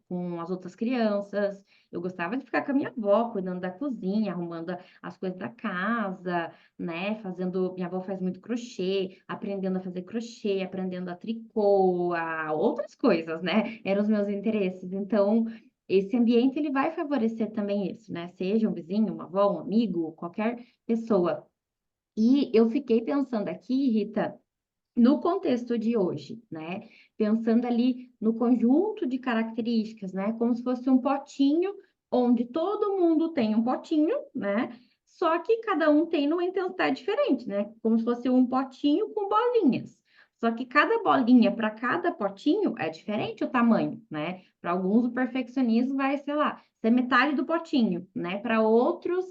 com as outras crianças. Eu gostava de ficar com a minha avó, cuidando da cozinha, arrumando as coisas da casa, né, fazendo. Minha avó faz muito crochê, aprendendo a fazer crochê, aprendendo a tricô, a outras coisas, né? Eram os meus interesses. Então, esse ambiente ele vai favorecer também isso, né? Seja um vizinho, uma avó, um amigo, qualquer pessoa. E eu fiquei pensando aqui, Rita, no contexto de hoje, né? Pensando ali no conjunto de características, né? Como se fosse um potinho onde todo mundo tem um potinho, né? Só que cada um tem numa intensidade diferente, né? Como se fosse um potinho com bolinhas. Só que cada bolinha para cada potinho é diferente o tamanho, né? Para alguns o perfeccionismo vai, sei lá, ser metade do potinho, né? Para outros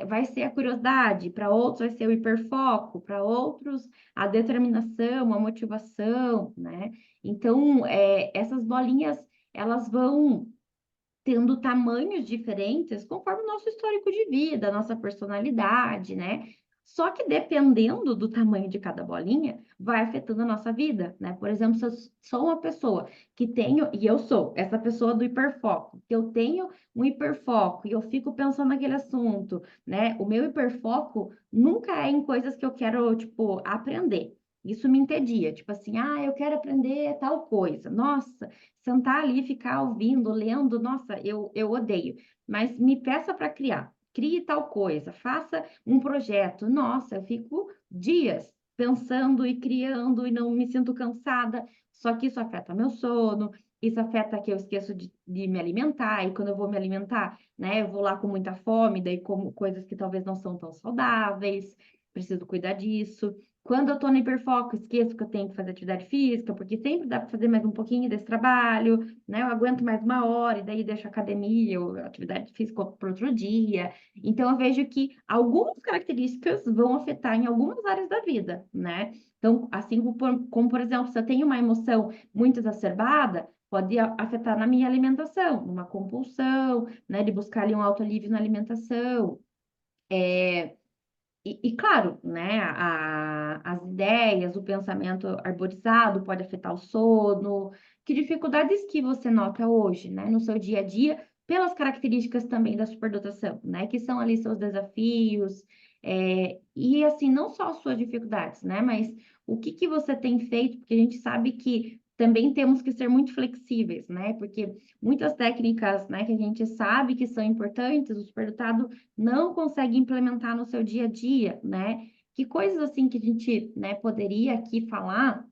vai ser a curiosidade, para outros vai ser o hiperfoco, para outros a determinação, a motivação, né? Então, essas bolinhas, elas vão tendo tamanhos diferentes conforme o nosso histórico de vida, a nossa personalidade, né? Só que dependendo do tamanho de cada bolinha, vai afetando a nossa vida, né? Por exemplo, se eu sou uma pessoa que tenho, e eu sou essa pessoa do hiperfoco, que eu tenho um hiperfoco e eu fico pensando naquele assunto, né? O meu hiperfoco nunca é em coisas que eu quero, tipo, aprender. Isso me entedia, tipo assim, ah, eu quero aprender tal coisa. Nossa, sentar ali, ficar ouvindo, lendo, nossa, eu odeio. Mas me peça para criar. Crie tal coisa, faça um projeto. Nossa, eu fico dias pensando e criando e não me sinto cansada. Só que isso afeta meu sono, isso afeta que eu esqueço de me alimentar, e quando eu vou me alimentar, né, eu vou lá com muita fome, daí como coisas que talvez não são tão saudáveis, preciso cuidar disso. Quando eu tô no hiperfoco, esqueço que eu tenho que fazer atividade física, porque sempre dá para fazer mais um pouquinho desse trabalho, né? Eu aguento mais uma hora e daí deixo a academia ou a atividade física para outro dia. Então, eu vejo que algumas características vão afetar em algumas áreas da vida, né? Então, assim como, por exemplo, se eu tenho uma emoção muito exacerbada, pode afetar na minha alimentação, numa compulsão, né? De buscar ali um alívio na alimentação. E claro, né, as ideias, o pensamento arborizado pode afetar o sono. Que dificuldades que você nota hoje, né, no seu dia a dia, pelas características também da superdotação, né, que são ali seus desafios, e assim, não só as suas dificuldades, né, mas o que que você tem feito, porque a gente sabe que também temos que ser muito flexíveis, né, porque muitas técnicas, né, que a gente sabe que são importantes, o superdotado não consegue implementar no seu dia a dia, né? Que coisas assim que a gente, né, poderia aqui falar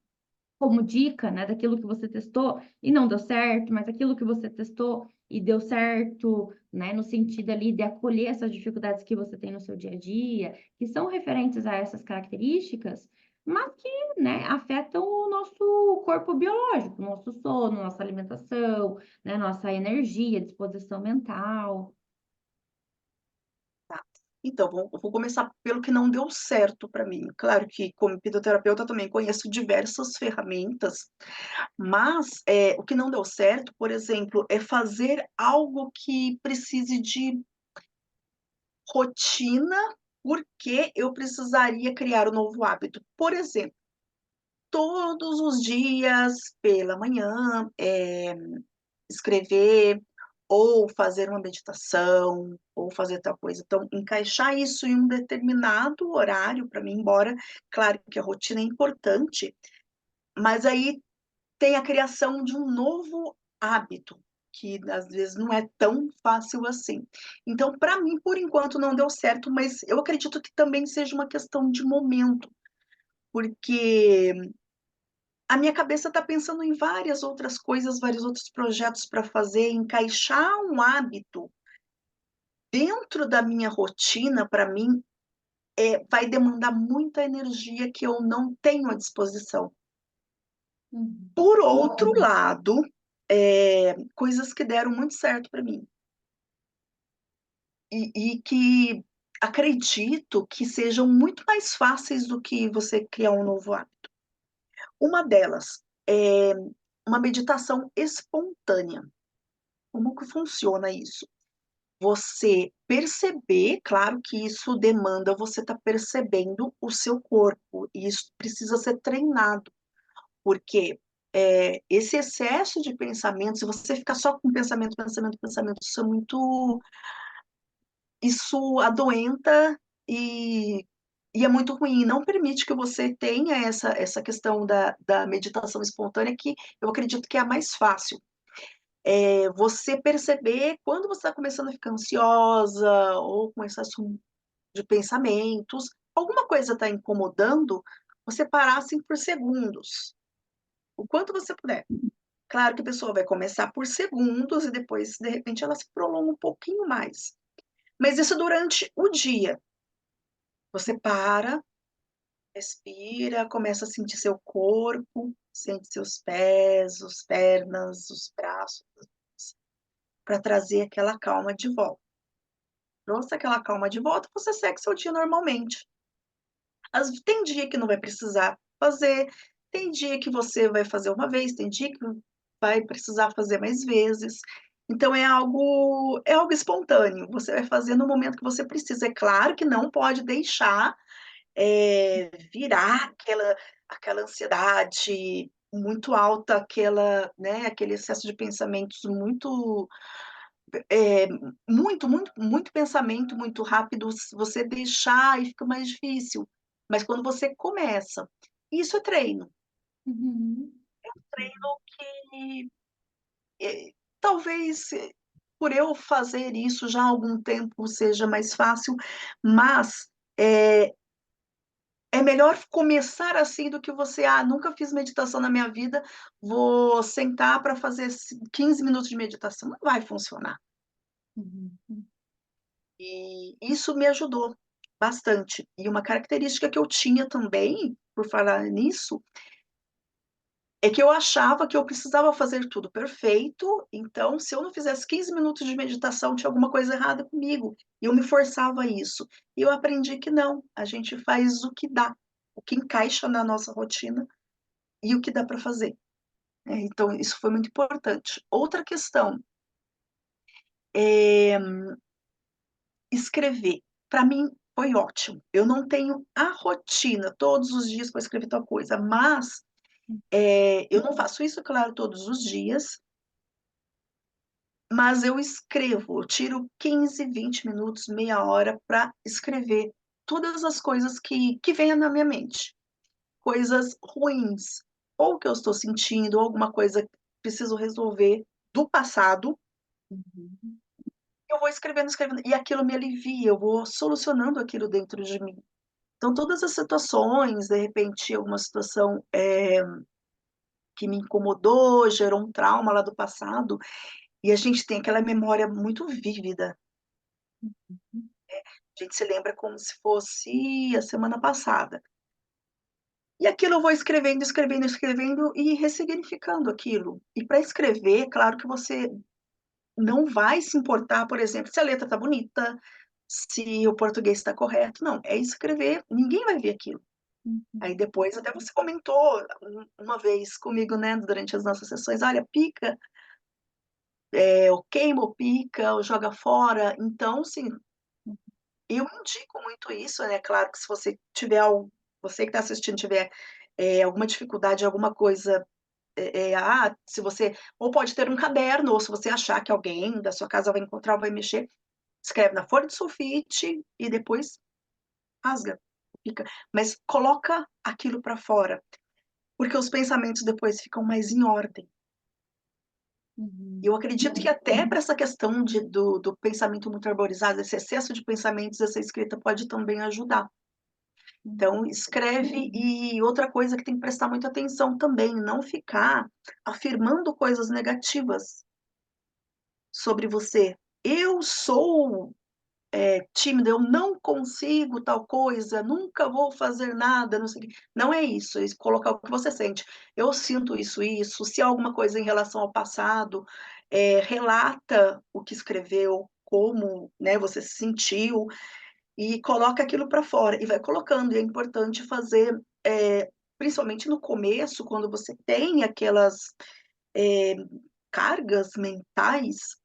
como dica, né, daquilo que você testou e não deu certo, mas aquilo que você testou e deu certo, né, no sentido ali de acolher essas dificuldades que você tem no seu dia a dia, que são referentes a essas características, mas que, né, afetam o nosso corpo biológico, nosso sono, nossa alimentação, né, nossa energia, disposição mental. Tá. Então, vou começar pelo que não deu certo para mim. Claro que, como hipnoterapeuta, também conheço diversas ferramentas, mas o que não deu certo, por exemplo, é fazer algo que precise de rotina, porque eu precisaria criar um novo hábito. Por exemplo, todos os dias pela manhã, escrever, ou fazer uma meditação, ou fazer tal coisa. Então, encaixar isso em um determinado horário para mim, embora, claro que a rotina é importante, mas aí tem a criação de um novo hábito, que às vezes não é tão fácil assim. Então, para mim, por enquanto, não deu certo, mas eu acredito que também seja uma questão de momento, porque a minha cabeça está pensando em várias outras coisas, vários outros projetos para fazer, encaixar um hábito dentro da minha rotina, para mim, vai demandar muita energia que eu não tenho à disposição. Uhum. Por outro lado, coisas que deram muito certo para mim e que acredito que sejam muito mais fáceis do que você criar um novo hábito. Uma delas é uma meditação espontânea. Como que funciona isso? Você perceber, claro que isso demanda você estar percebendo o seu corpo, e isso precisa ser treinado, porque, esse excesso de pensamento, se você ficar só com pensamento, pensamento, pensamento, isso adoenta e é muito ruim, não permite que você tenha essa questão da meditação espontânea, que eu acredito que é a mais fácil. Você perceber quando você está começando a ficar ansiosa ou com excesso de pensamentos, alguma coisa está incomodando, você parar assim por segundos, o quanto você puder. Claro que a pessoa vai começar por segundos e depois, de repente, ela se prolonga um pouquinho mais. Mas isso durante o dia. Você para, respira, começa a sentir seu corpo, sente seus pés, as pernas, os braços, para trazer aquela calma de volta. Trouxe aquela calma de volta, você segue seu dia normalmente. Tem dia que não vai precisar fazer, tem dia que você vai fazer uma vez, tem dia que vai precisar fazer mais vezes. Então é algo espontâneo, você vai fazer no momento que você precisa. É claro que não pode deixar virar aquela ansiedade muito alta, né, aquele excesso de pensamentos é, muito pensamento muito rápido, você deixar e fica mais difícil. Mas quando você começa, isso é treino. Uhum. Treino que talvez por eu fazer isso já há algum tempo seja mais fácil, mas é, é melhor começar assim do que você, nunca fiz meditação na minha vida, vou sentar para fazer 15 minutos de meditação. Não vai funcionar. Uhum. E isso me ajudou bastante. E uma característica que eu tinha também, por falar nisso, é que eu achava que eu precisava fazer tudo perfeito, então se eu não fizesse 15 minutos de meditação, tinha alguma coisa errada comigo. E eu me forçava a isso. E eu aprendi que não, a gente faz o que dá, o que encaixa na nossa rotina e o que dá para fazer. Então, isso foi muito importante. Outra questão é escrever. Para mim, foi ótimo. Eu não tenho a rotina todos os dias para escrever tal coisa, mas eu não faço isso, claro, todos os dias, mas eu escrevo, eu tiro 15, 20 minutos, meia hora para escrever todas as coisas que venham na minha mente. Coisas ruins, ou que eu estou sentindo, ou alguma coisa que preciso resolver do passado, Uhum. eu vou escrevendo, escrevendo, e aquilo me alivia, eu vou solucionando aquilo dentro de mim. Então, todas as situações, de repente, alguma situação que me incomodou, gerou um trauma lá do passado, e a gente tem aquela memória muito vívida. A gente se lembra como se fosse a semana passada. E aquilo eu vou escrevendo, escrevendo, escrevendo e ressignificando aquilo. E para escrever, claro que você não vai se importar, por exemplo, se a letra está bonita, se o português está correto. Não, é escrever, ninguém vai ver aquilo. Uhum. Aí depois, até você comentou uma vez comigo, né, durante as nossas sessões, olha, pica, ou queima ou pica, ou joga fora. Então, sim, eu indico muito isso, né? Claro que se você tiver algo, você que está assistindo tiver alguma dificuldade, alguma coisa, se você, ou pode ter um caderno, ou se você achar que alguém da sua casa vai encontrar ou vai mexer, escreve na folha de sulfite e depois rasga, fica. Mas coloca aquilo para fora, porque os pensamentos depois ficam mais em ordem. Uhum. Eu acredito que até para essa questão do pensamento muito arborizado, esse excesso de pensamentos, essa escrita pode também ajudar. Uhum. Então, escreve. E outra coisa que tem que prestar muita atenção também, não ficar afirmando coisas negativas sobre você. Eu sou tímida, eu não consigo tal coisa, nunca vou fazer nada, não sei o quê. Não é isso, é colocar o que você sente. Eu sinto isso. Se há alguma coisa em relação ao passado, relata o que escreveu, como, né, você se sentiu, e coloca aquilo para fora, e vai colocando. E é importante fazer, principalmente no começo, quando você tem aquelas é, cargas mentais,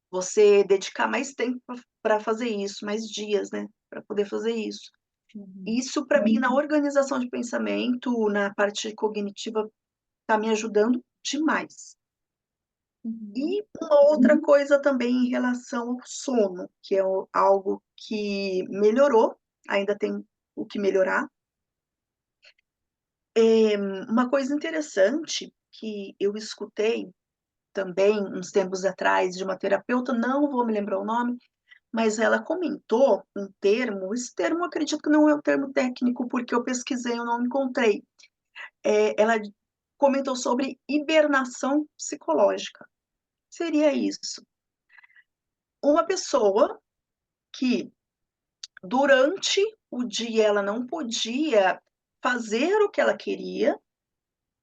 você dedicar mais tempo para fazer isso, mais dias, né, para poder fazer isso. Uhum. Isso, para mim, na organização de pensamento, na parte cognitiva, está me ajudando demais. Uhum. E uma outra coisa também em relação ao sono, que é algo que melhorou, ainda tem o que melhorar. Uma coisa interessante que eu escutei também uns tempos atrás de uma terapeuta, não vou me lembrar o nome, mas ela comentou um termo, esse termo eu acredito que não é um termo técnico, porque eu pesquisei, eu não encontrei. Ela comentou sobre hibernação psicológica. Seria isso. Uma pessoa que durante o dia ela não podia fazer o que ela queria,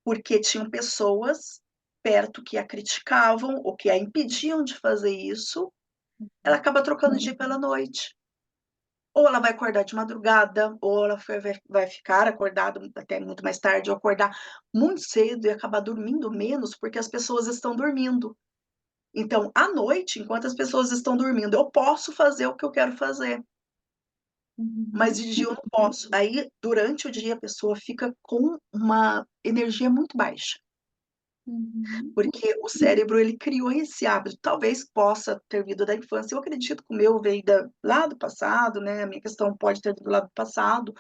porque tinham pessoas perto que a criticavam ou que a impediam de fazer isso, ela acaba trocando o dia pela noite. Ou ela vai acordar de madrugada, ou ela vai ficar acordada até muito mais tarde, ou acordar muito cedo e acabar dormindo menos, porque as pessoas estão dormindo. Então, à noite, enquanto as pessoas estão dormindo, eu posso fazer o que eu quero fazer. mas Uhum. de dia eu não posso. Aí, durante o dia, a pessoa fica com uma energia muito baixa, Uhum. porque o cérebro ele criou esse hábito. Talvez possa ter vindo da infância. Eu acredito que o meu veio lá do passado, né? A minha questão pode ter vindo lá do passado,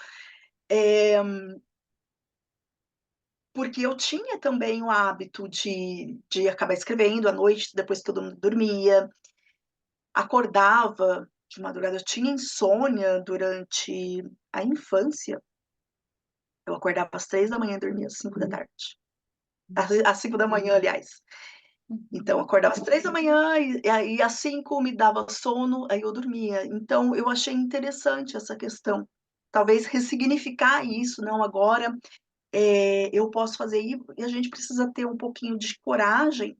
porque eu tinha também o hábito de acabar escrevendo à noite, depois que todo mundo dormia, acordava de madrugada. Eu tinha insônia durante a infância. Eu acordava às 3 da manhã e dormia às 5 da tarde. Às 5 da manhã, aliás. Então, eu Uhum. acordava às 3 da manhã e aí às 5 me dava sono, aí eu dormia. Então, eu achei interessante essa questão. Talvez ressignificar isso, não agora eu posso fazer isso, e a gente precisa ter um pouquinho de coragem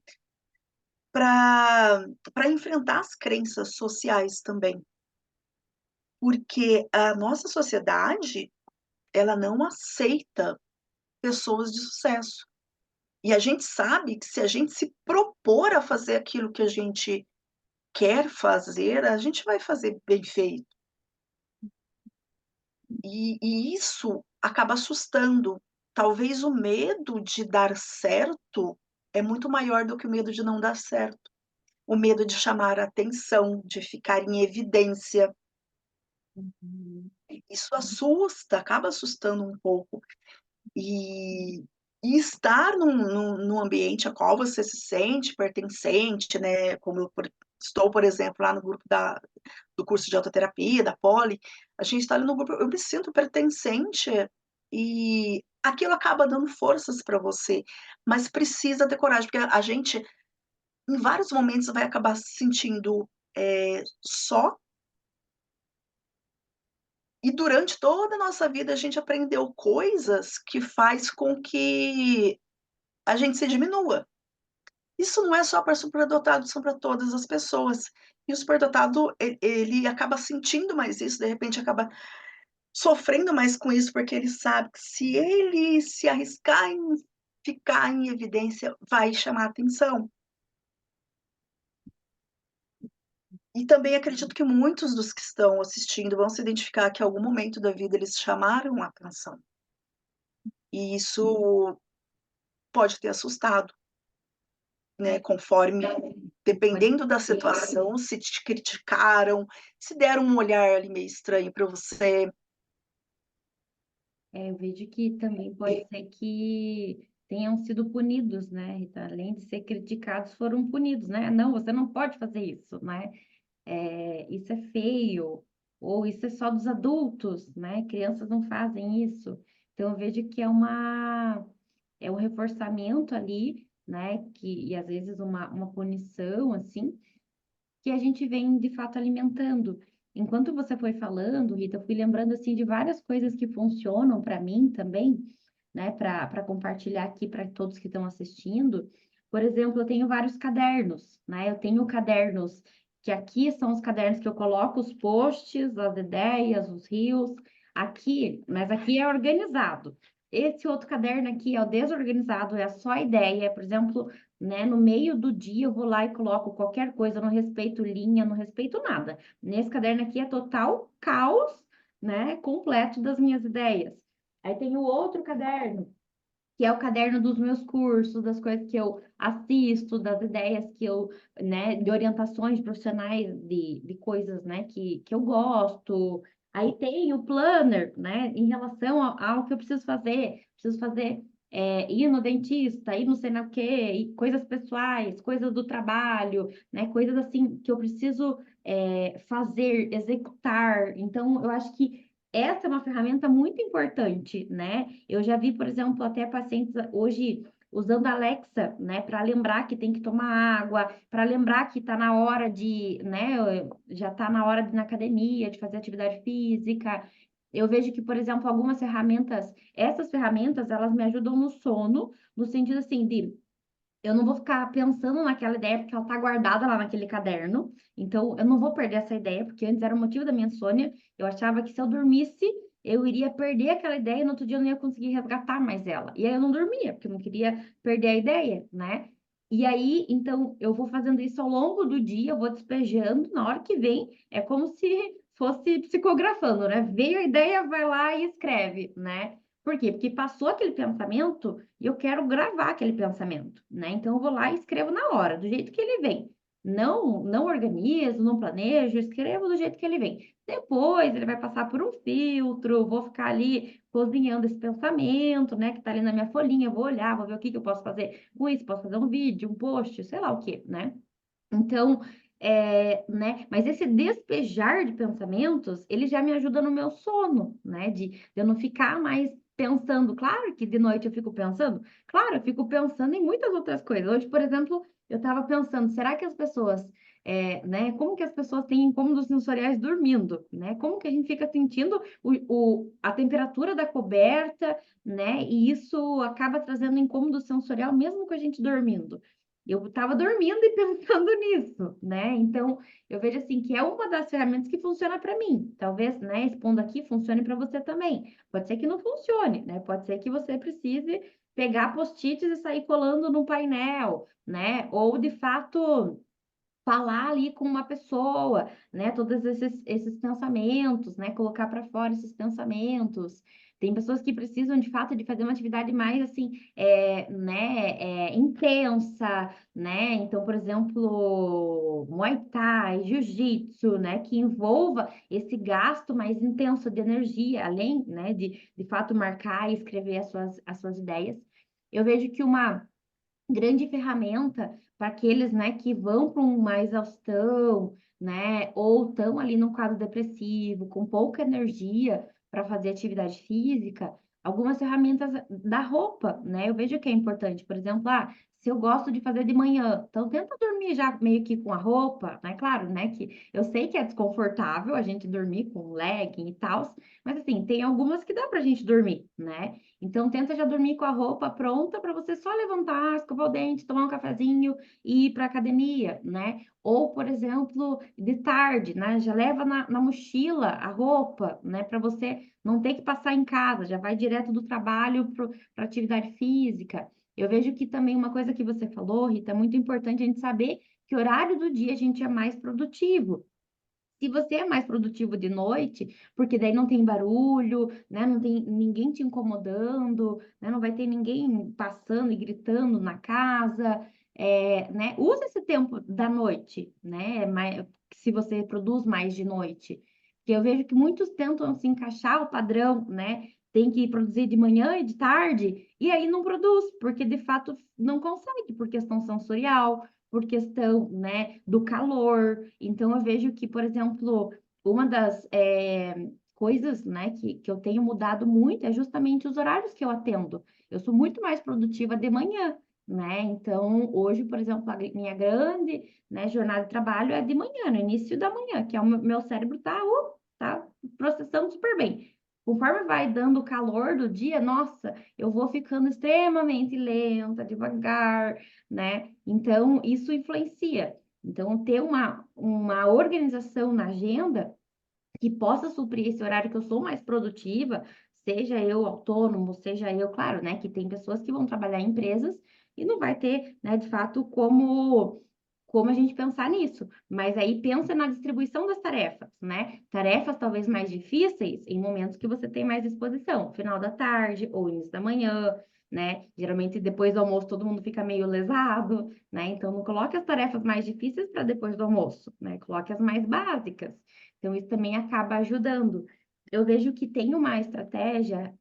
para enfrentar as crenças sociais também. Porque a nossa sociedade, ela não aceita pessoas de sucesso. E a gente sabe que se a gente se propor a fazer aquilo que a gente quer fazer, a gente vai fazer bem feito. E isso acaba assustando. Talvez o medo de dar certo é muito maior do que o medo de não dar certo. O medo de chamar a atenção, de ficar em evidência. Uhum. Isso assusta, acaba assustando um pouco. E, e estar num ambiente a qual você se sente pertencente, né? Como eu estou, por exemplo, lá no grupo do curso de autoterapia, da Poli, a gente está ali no grupo, eu me sinto pertencente e aquilo acaba dando forças para você, mas precisa ter coragem, porque a gente, em vários momentos, vai acabar se sentindo só, e durante toda a nossa vida a gente aprendeu coisas que faz com que a gente se diminua. Isso não é só para superdotados, são para todas as pessoas. E o superdotado, ele acaba sentindo mais isso, de repente acaba sofrendo mais com isso, porque ele sabe que se ele se arriscar em ficar em evidência, vai chamar atenção. E também acredito que muitos dos que estão assistindo vão se identificar que em algum momento da vida eles chamaram a atenção. E isso pode ter assustado, né, conforme Pode dependendo da situação, se te criticaram, se deram um olhar ali meio estranho para você. Eu vejo que também pode ser que tenham sido punidos, né, Rita? Além de ser criticados, foram punidos, né? Não, você não pode fazer isso, né? Isso é feio, ou isso é só dos adultos, né? Crianças não fazem isso. Então, eu vejo que é um reforçamento ali, né? E às vezes uma punição, assim, que a gente vem de fato alimentando. Enquanto você foi falando, Rita, eu fui lembrando assim de várias coisas que funcionam para mim também, né, para compartilhar aqui para todos que estão assistindo. Por exemplo, eu tenho vários cadernos, né? Eu tenho cadernos que aqui são os cadernos que eu coloco os posts, as ideias, os rios, aqui, mas aqui é organizado. Esse outro caderno aqui é o desorganizado, é só ideia, por exemplo, né? No meio do dia eu vou lá e coloco qualquer coisa, não respeito linha, não respeito nada. Nesse caderno aqui é total caos, né? Completo das minhas ideias. Aí tem o outro caderno, que é o caderno dos meus cursos, das coisas que eu assisto, das ideias que eu, né, de orientações profissionais, de coisas, né, que eu gosto. Aí tem o planner, né, em relação ao que eu preciso fazer, ir no dentista, ir não sei na quê, e coisas pessoais, coisas do trabalho, né, coisas assim que eu preciso fazer, executar. Então, eu acho que essa é uma ferramenta muito importante, né? Eu já vi, por exemplo, até pacientes hoje usando a Alexa, né, para lembrar que tem que tomar água, para lembrar que está na hora de, né, já está na hora de ir na academia, de fazer atividade física. Eu vejo que, por exemplo, algumas ferramentas, essas ferramentas, elas me ajudam no sono, no sentido assim de eu não vou ficar pensando naquela ideia porque ela está guardada lá naquele caderno. Então, eu não vou perder essa ideia, porque antes era o motivo da minha insônia. Eu achava que se eu dormisse, eu iria perder aquela ideia e no outro dia eu não ia conseguir resgatar mais ela. E aí eu não dormia, porque eu não queria perder a ideia, né? E aí, então, eu vou fazendo isso ao longo do dia, eu vou despejando, na hora que vem, é como se fosse psicografando, né? Veio a ideia, vai lá e escreve, né? Por quê? Porque passou aquele pensamento e eu quero gravar aquele pensamento, né? Então eu vou lá e escrevo na hora, do jeito que ele vem. Não organizo, não planejo, escrevo do jeito que ele vem. Depois ele vai passar por um filtro, vou ficar ali cozinhando esse pensamento, né? Que tá ali na minha folhinha, vou olhar, vou ver o que que eu posso fazer com isso, posso fazer um vídeo, um post, sei lá o quê, né? Então, né? Mas esse despejar de pensamentos, ele já me ajuda no meu sono, né? De eu não ficar mais pensando. Claro que de noite eu fico pensando, claro, eu fico pensando em muitas outras coisas. Hoje, por exemplo, eu estava pensando, será que as pessoas, né? Como que as pessoas têm incômodos sensoriais dormindo, né? Como que a gente fica sentindo a temperatura da coberta, né? E isso acaba trazendo incômodo sensorial mesmo com a gente dormindo. Eu estava dormindo e pensando nisso, né? Então, eu vejo assim que é uma das ferramentas que funciona para mim. Talvez, né, expondo aqui, funcione para você também. Pode ser que não funcione, né? Pode ser que você precise pegar post-its e sair colando no painel, né? Ou, de fato, falar ali com uma pessoa, né? Todos esses pensamentos, né? Colocar para fora esses pensamentos. Tem pessoas que precisam, de fato, de fazer uma atividade mais, assim, né? Intensa, né? Então, por exemplo, Muay Thai, Jiu-Jitsu, né? Que envolva esse gasto mais intenso de energia, além, né? De fato, marcar e escrever as suas ideias. Eu vejo que uma grande ferramenta para aqueles, né, que vão para uma exaustão, né, ou estão ali num quadro depressivo, com pouca energia para fazer atividade física, algumas ferramentas da roupa, né? Eu vejo que é importante, por exemplo, se eu gosto de fazer de manhã, então tenta dormir já meio que com a roupa, né? Claro, né, que eu sei que é desconfortável a gente dormir com legging e tal, mas assim, tem algumas que dá pra gente dormir, né? Então, tenta já dormir com a roupa pronta para você só levantar, escovar o dente, tomar um cafezinho e ir para academia, né? Ou, por exemplo, de tarde, né? Já leva na mochila a roupa, né? Para você não ter que passar em casa, já vai direto do trabalho para atividade física. Eu vejo que também uma coisa que você falou, Rita, é muito importante a gente saber que horário do dia a gente é mais produtivo. Se você é mais produtivo de noite, porque daí não tem barulho, né? Não tem ninguém te incomodando, né? Não vai ter ninguém passando e gritando na casa, né? Usa esse tempo da noite, né? Se você produz mais de noite. Porque eu vejo que muitos tentam se encaixar o padrão, né? Tem que produzir de manhã e de tarde, e aí não produz, porque de fato não consegue, por questão sensorial, por questão, né, do calor. Então, eu vejo que, por exemplo, uma das coisas, né, que eu tenho mudado muito é justamente os horários que eu atendo. Eu sou muito mais produtiva de manhã, né? Então, hoje, por exemplo, a minha grande, né, jornada de trabalho é de manhã, no início da manhã, que é o meu cérebro tá processando super bem. Conforme vai dando o calor do dia, nossa, eu vou ficando extremamente lenta, devagar, né? Então, isso influencia. Então, ter uma organização na agenda que possa suprir esse horário que eu sou mais produtiva, seja eu autônomo, seja eu, claro, né, que tem pessoas que vão trabalhar em empresas e não vai ter, né, de fato, como a gente pensar nisso. Mas aí pensa na distribuição das tarefas, né? Tarefas talvez mais difíceis em momentos que você tem mais disposição, final da tarde ou início da manhã, né? Geralmente depois do almoço todo mundo fica meio lesado, né? Então não coloque as tarefas mais difíceis para depois do almoço, né? Coloque as mais básicas. Então isso também acaba ajudando. Eu vejo que tem uma estratégia,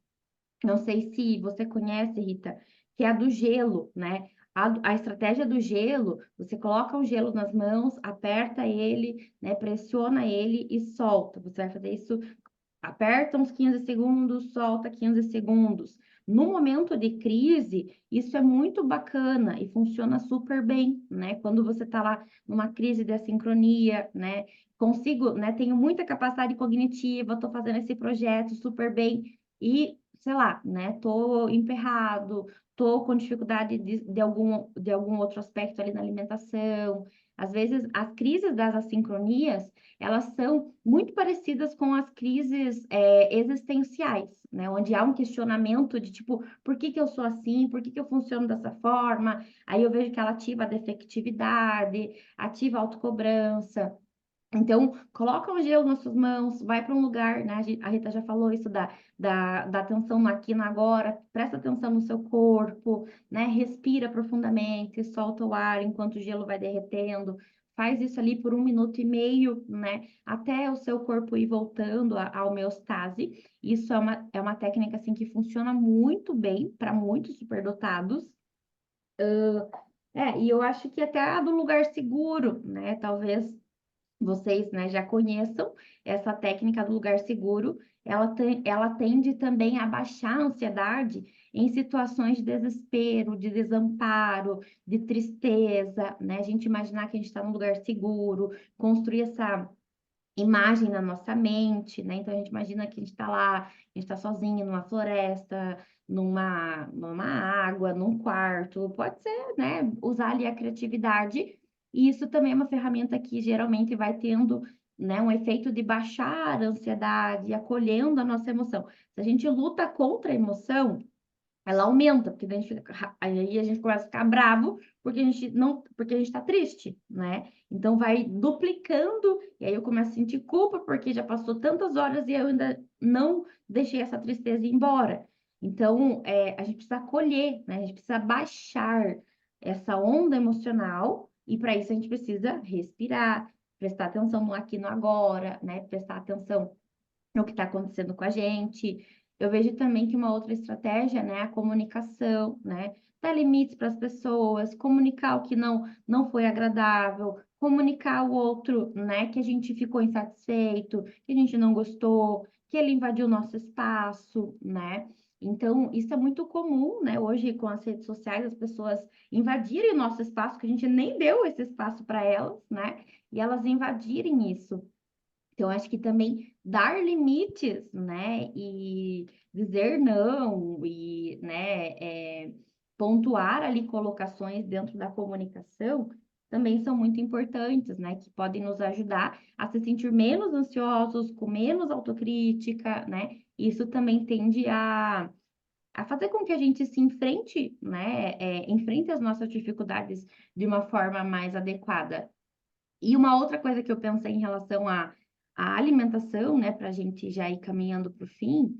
não sei se você conhece, Rita, que é a do gelo, né? A estratégia do gelo, você coloca o gelo nas mãos, aperta ele, né? Pressiona ele e solta. Você vai fazer isso, aperta uns 15 segundos, solta 15 segundos. No momento de crise, isso é muito bacana e funciona super bem, né? Quando você está lá numa crise de assincronia, né? Consigo, né? Tenho muita capacidade cognitiva, estou fazendo esse projeto super bem e, sei lá, né? Tô emperrado, tô com dificuldade de algum outro aspecto ali na alimentação. Às vezes, as crises das assincronias elas são muito parecidas com as crises existenciais, né? Onde há um questionamento de tipo, por que que eu sou assim? Por que que eu funciono dessa forma? Aí eu vejo que ela ativa a defectividade, ativa a autocobrança. Então, coloca um gelo nas suas mãos, vai para um lugar, né? A Rita já falou isso da atenção no aqui e no agora, presta atenção no seu corpo, né? Respira profundamente, solta o ar enquanto o gelo vai derretendo. Faz isso ali por 1 minuto e meio, né? Até o seu corpo ir voltando à homeostase. Isso é uma técnica assim que funciona muito bem para muitos superdotados. E eu acho que até a do lugar seguro, né? Talvez vocês, né, já conheçam essa técnica do lugar seguro, ela tende também a baixar a ansiedade em situações de desespero, de desamparo, de tristeza, né? A gente imaginar que a gente está num lugar seguro, construir essa imagem na nossa mente, né? Então a gente imagina que a gente está lá, a gente está sozinho numa floresta, numa água, num quarto, pode ser, né? Usar ali a criatividade, e isso também é uma ferramenta que geralmente vai tendo, né, um efeito de baixar a ansiedade, acolhendo a nossa emoção. Se a gente luta contra a emoção, ela aumenta, porque daí aí a gente começa a ficar bravo porque a gente não, porque a gente está triste, né? Então vai duplicando, e aí eu começo a sentir culpa porque já passou tantas horas e eu ainda não deixei essa tristeza ir embora. Então, a gente precisa acolher, né? A gente precisa baixar essa onda emocional, e para isso a gente precisa respirar, prestar atenção no aqui e no agora, né? Prestar atenção no que está acontecendo com a gente. Eu vejo também que uma outra estratégia, né, é a comunicação, né? Dar limites para as pessoas, comunicar o que não foi agradável, comunicar ao outro, né, que a gente ficou insatisfeito, que a gente não gostou, que ele invadiu o nosso espaço, né? Então, isso é muito comum, né? Hoje, com as redes sociais, as pessoas invadirem o nosso espaço, que a gente nem deu esse espaço para elas, né? E elas invadirem isso. Então, acho que também dar limites, né, e dizer não, e, né, pontuar ali colocações dentro da comunicação também são muito importantes, né, que podem nos ajudar a se sentir menos ansiosos, com menos autocrítica, né, isso também tende a fazer com que a gente se enfrente, né, enfrente as nossas dificuldades de uma forma mais adequada. E uma outra coisa que eu pensei em relação à alimentação, né, para a gente já ir caminhando para o fim,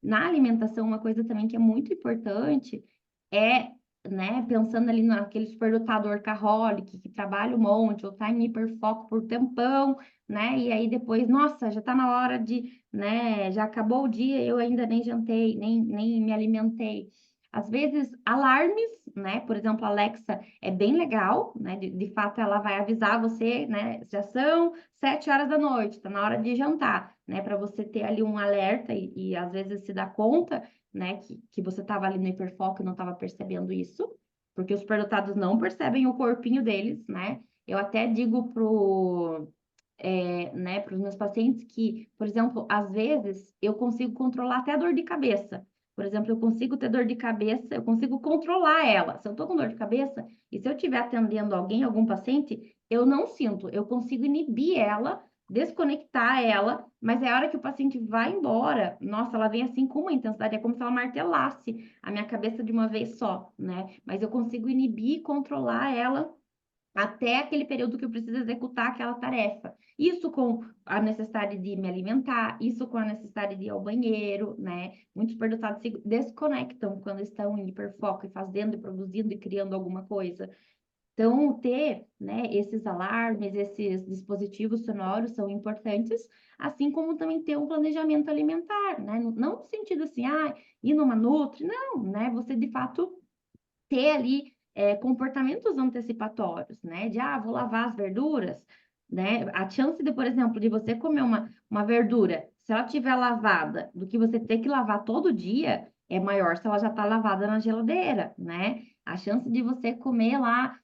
na alimentação, uma coisa também que é muito importante é, né, pensando ali naquele superdotado workaholic que trabalha um monte, ou tá em hiperfoco por tempão, né, e aí depois, nossa, já tá na hora de, né, já acabou o dia, eu ainda nem jantei, nem me alimentei. Às vezes, alarmes, né, por exemplo, a Alexa é bem legal, né? De fato, ela vai avisar você, né? Já são 7 horas da noite, está na hora de jantar, né? Para você ter ali um alerta e às vezes se dar conta, né? Que você estava ali no hiperfoco e não estava percebendo isso, porque os superdotados não percebem o corpinho deles, né? Eu até digo né, para os meus pacientes que, por exemplo, às vezes eu consigo controlar até a dor de cabeça. Por exemplo, eu consigo ter dor de cabeça, eu consigo controlar ela. Se eu estou com dor de cabeça e se eu estiver atendendo alguém, algum paciente, eu não sinto, eu consigo inibir ela, desconectar ela, mas é a hora que o paciente vai embora, nossa, ela vem assim com uma intensidade, é como se ela martelasse a minha cabeça de uma vez só, né? Mas eu consigo inibir e controlar ela até aquele período que eu preciso executar aquela tarefa. Isso com a necessidade de me alimentar, isso com a necessidade de ir ao banheiro, né? Muitos superdotados se desconectam quando estão em hiperfoco e fazendo, e produzindo e criando alguma coisa. Então, ter, né, esses alarmes, esses dispositivos sonoros são importantes, assim como também ter um planejamento alimentar, né? Não no sentido assim, ir numa Nutri, não, né? Você, de fato, ter ali comportamentos antecipatórios, né? De, vou lavar as verduras, né? A chance de, por exemplo, de você comer uma verdura, se ela tiver lavada, do que você ter que lavar todo dia, é maior se ela já está lavada na geladeira, né? A chance de você comer lá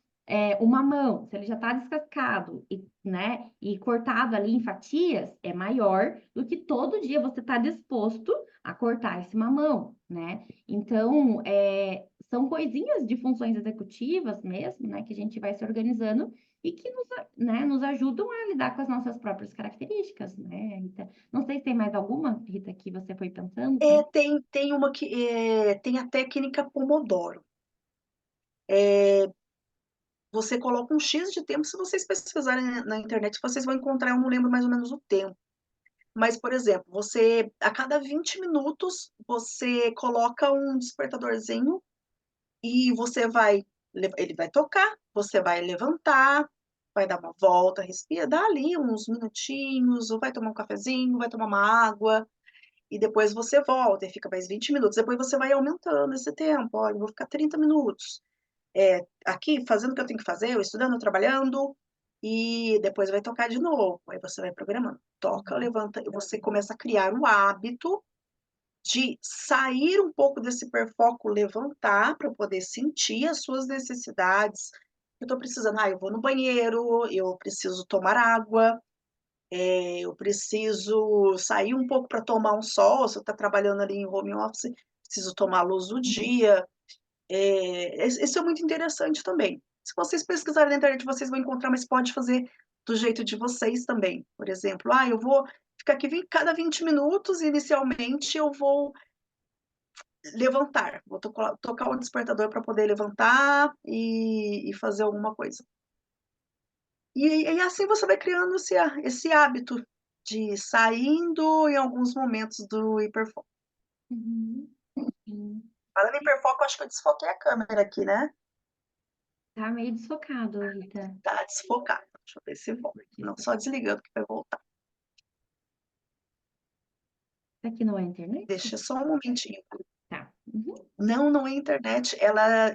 o mamão, se ele já está descascado e, né, e cortado ali em fatias, é maior do que todo dia você está disposto a cortar esse mamão, né? Então, são coisinhas de funções executivas mesmo, né, que a gente vai se organizando e que né, nos ajudam a lidar com as nossas próprias características, né, Rita? Não sei se tem mais alguma, Rita, que você foi pensando também. Tem uma que tem a técnica Pomodoro. você coloca um X de tempo, se vocês pesquisarem na internet, vocês vão encontrar, eu não lembro mais ou menos o tempo. Mas, por exemplo, você, a cada 20 minutos, você coloca um despertadorzinho e ele vai tocar, você vai levantar, vai dar uma volta, respira, dá ali uns minutinhos, ou vai tomar um cafezinho, vai tomar uma água, e depois você volta e fica mais 20 minutos. Depois você vai aumentando esse tempo. Olha, eu vou ficar 30 minutos. Aqui, fazendo o que eu tenho que fazer, eu estudando, eu trabalhando, e depois vai tocar de novo. Aí você vai programando. Toca, levanta, e você começa a criar o hábito de sair um pouco desse hiperfoco, levantar para poder sentir as suas necessidades. Eu estou precisando, eu vou no banheiro, eu preciso tomar água, eu preciso sair um pouco para tomar um sol, se eu estou trabalhando ali em home office, preciso tomar a luz do dia. Isso é muito interessante também. Se vocês pesquisarem na internet, vocês vão encontrar, mas pode fazer do jeito de vocês também. Por exemplo, eu vou ficar aqui cada 20 minutos, inicialmente eu vou levantar, vou tocar o despertador para poder levantar e fazer alguma coisa. E assim você vai criando esse hábito de saindo em alguns momentos do hiperfoco. Uhum. Sim. Falando em hiperfoco, acho que eu desfoquei a câmera aqui, né? Tá meio desfocado, Rita. Tá desfocado. Deixa eu ver se volta. Não, só desligando que vai voltar. Tá aqui não é internet? Deixa só um momentinho. Tá. Uhum. Não é internet,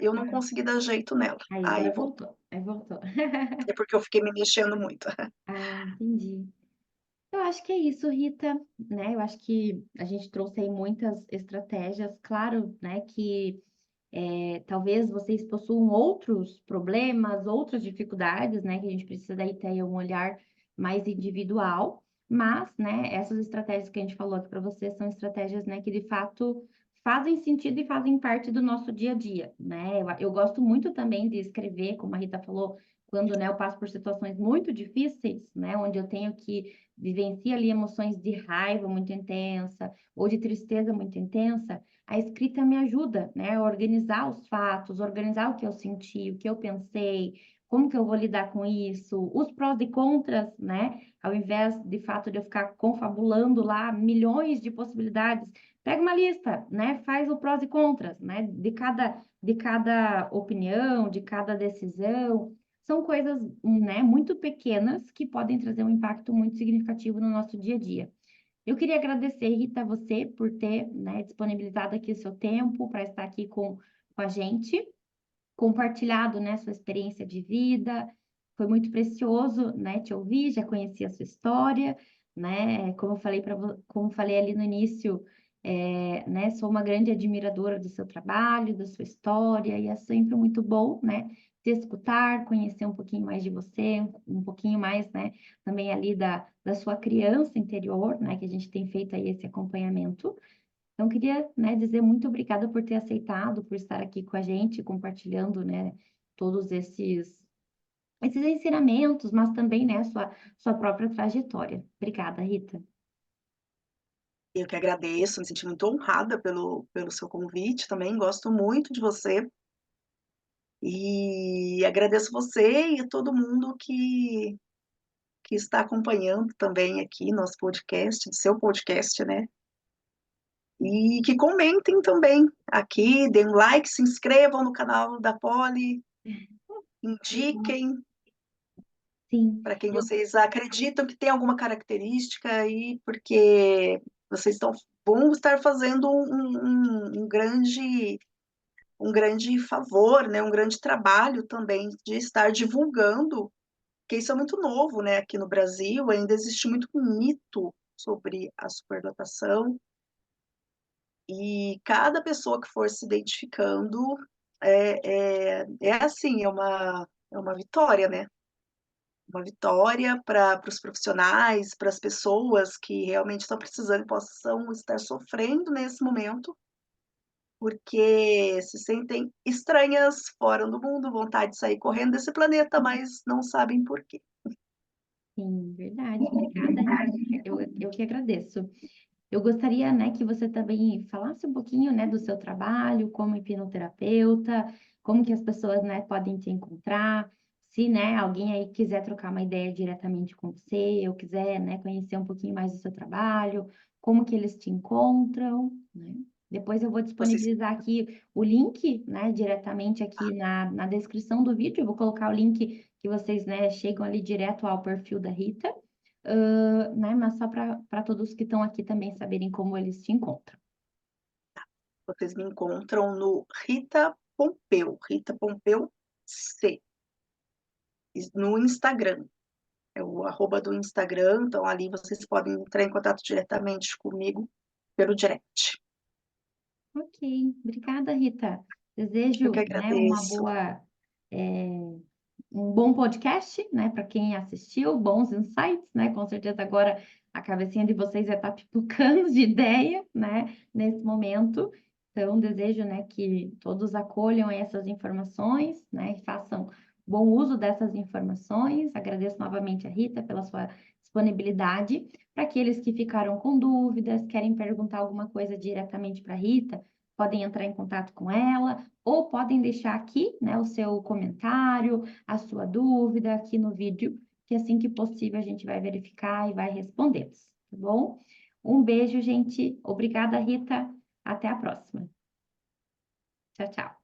eu não consegui dar jeito nela. Aí, Aí agora voltou. voltou. Aí voltou. É porque eu fiquei me mexendo muito. Entendi. Eu acho que é isso, Rita, né? Eu acho que a gente trouxe aí muitas estratégias. Claro, né, que talvez vocês possuam outros problemas, outras dificuldades, né, que a gente precisa daí ter um olhar mais individual, mas, né, essas estratégias que a gente falou aqui para vocês são estratégias, né, que de fato fazem sentido e fazem parte do nosso dia a dia, né? Eu gosto muito também de escrever, como a Rita falou, quando, né, eu passo por situações muito difíceis, né, onde eu tenho que vivenciar ali emoções de raiva muito intensa ou de tristeza muito intensa. A escrita me ajuda, né, a organizar os fatos, organizar o que eu senti, o que eu pensei, como que eu vou lidar com isso, os prós e contras, né? Ao invés de fato de eu ficar confabulando lá milhões de possibilidades, pega uma lista, né? Faz o prós e contras, né? De cada opinião, de cada decisão. São coisas, né, muito pequenas que podem trazer um impacto muito significativo no nosso dia a dia. Eu queria agradecer, Rita, você por ter, né, disponibilizado aqui o seu tempo para estar aqui com a gente, compartilhado, né, sua experiência de vida. Foi muito precioso, né, te ouvir, já conheci a sua história, né, como falei ali no início, né, sou uma grande admiradora do seu trabalho, da sua história, e é sempre muito bom, né, te escutar, conhecer um pouquinho mais de você, um pouquinho mais, né, também ali da sua criança interior, né, que a gente tem feito aí esse acompanhamento. Então, queria, né, dizer muito obrigada por ter aceitado, por estar aqui com a gente, compartilhando, né, todos esses ensinamentos, mas também, né, sua própria trajetória. Obrigada, Rita. Eu que agradeço, me senti muito honrada pelo seu convite também, gosto muito de você. E agradeço você e todo mundo que está acompanhando também aqui nosso podcast, seu podcast, né? E que comentem também aqui, deem um like, se inscrevam no canal da Poli, indiquem Sim, para quem vocês acreditam que tem alguma característica aí, porque vocês vão estar fazendo um grande favor, né? Um grande trabalho também de estar divulgando, porque isso é muito novo, né? Aqui no Brasil ainda existe muito mito sobre a superdotação, e cada pessoa que for se identificando é assim, é uma vitória, né? Uma vitória para os profissionais, para as pessoas que realmente estão precisando e possam estar sofrendo nesse momento, porque se sentem estranhas fora do mundo, vontade de sair correndo desse planeta, mas não sabem por quê. sim, verdade. Obrigada, Rita. Eu que agradeço. Eu gostaria, né, que você também falasse um pouquinho, né, do seu trabalho como hipnoterapeuta, como que as pessoas, né, podem te encontrar, Se, né, alguém aí quiser trocar uma ideia diretamente com você, ou quiser, né, conhecer um pouquinho mais do seu trabalho, como que eles te encontram, né? Depois eu vou Vocês disponibilizar aqui o link, né, diretamente aqui na descrição do vídeo. Eu vou colocar o link que vocês, né, chegam ali direto ao perfil da Rita, né, mas só para todos que estão aqui também saberem como eles te encontram. vocês me encontram no Rita Pompeu C, no Instagram. É o arroba do Instagram, então ali vocês podem entrar em contato diretamente comigo pelo direct. Ok, obrigada, Rita. Eu que Desejo, né, uma agradeço. boa, um bom podcast, né, para quem assistiu, bons insights, né, com certeza agora a cabecinha de vocês já está pipocando de ideia, né, nesse momento. Então, desejo, né, que todos acolham essas informações, né, e façam bom uso dessas informações. Agradeço novamente a Rita pela sua disponibilidade. Para aqueles que ficaram com dúvidas, querem perguntar alguma coisa diretamente para a Rita, podem entrar em contato com ela ou podem deixar aqui, né, o seu comentário, a sua dúvida aqui no vídeo, que assim que possível a gente vai verificar e vai respondê-los, tá bom? Um beijo, gente. Obrigada, Rita. Até a próxima. Tchau, tchau.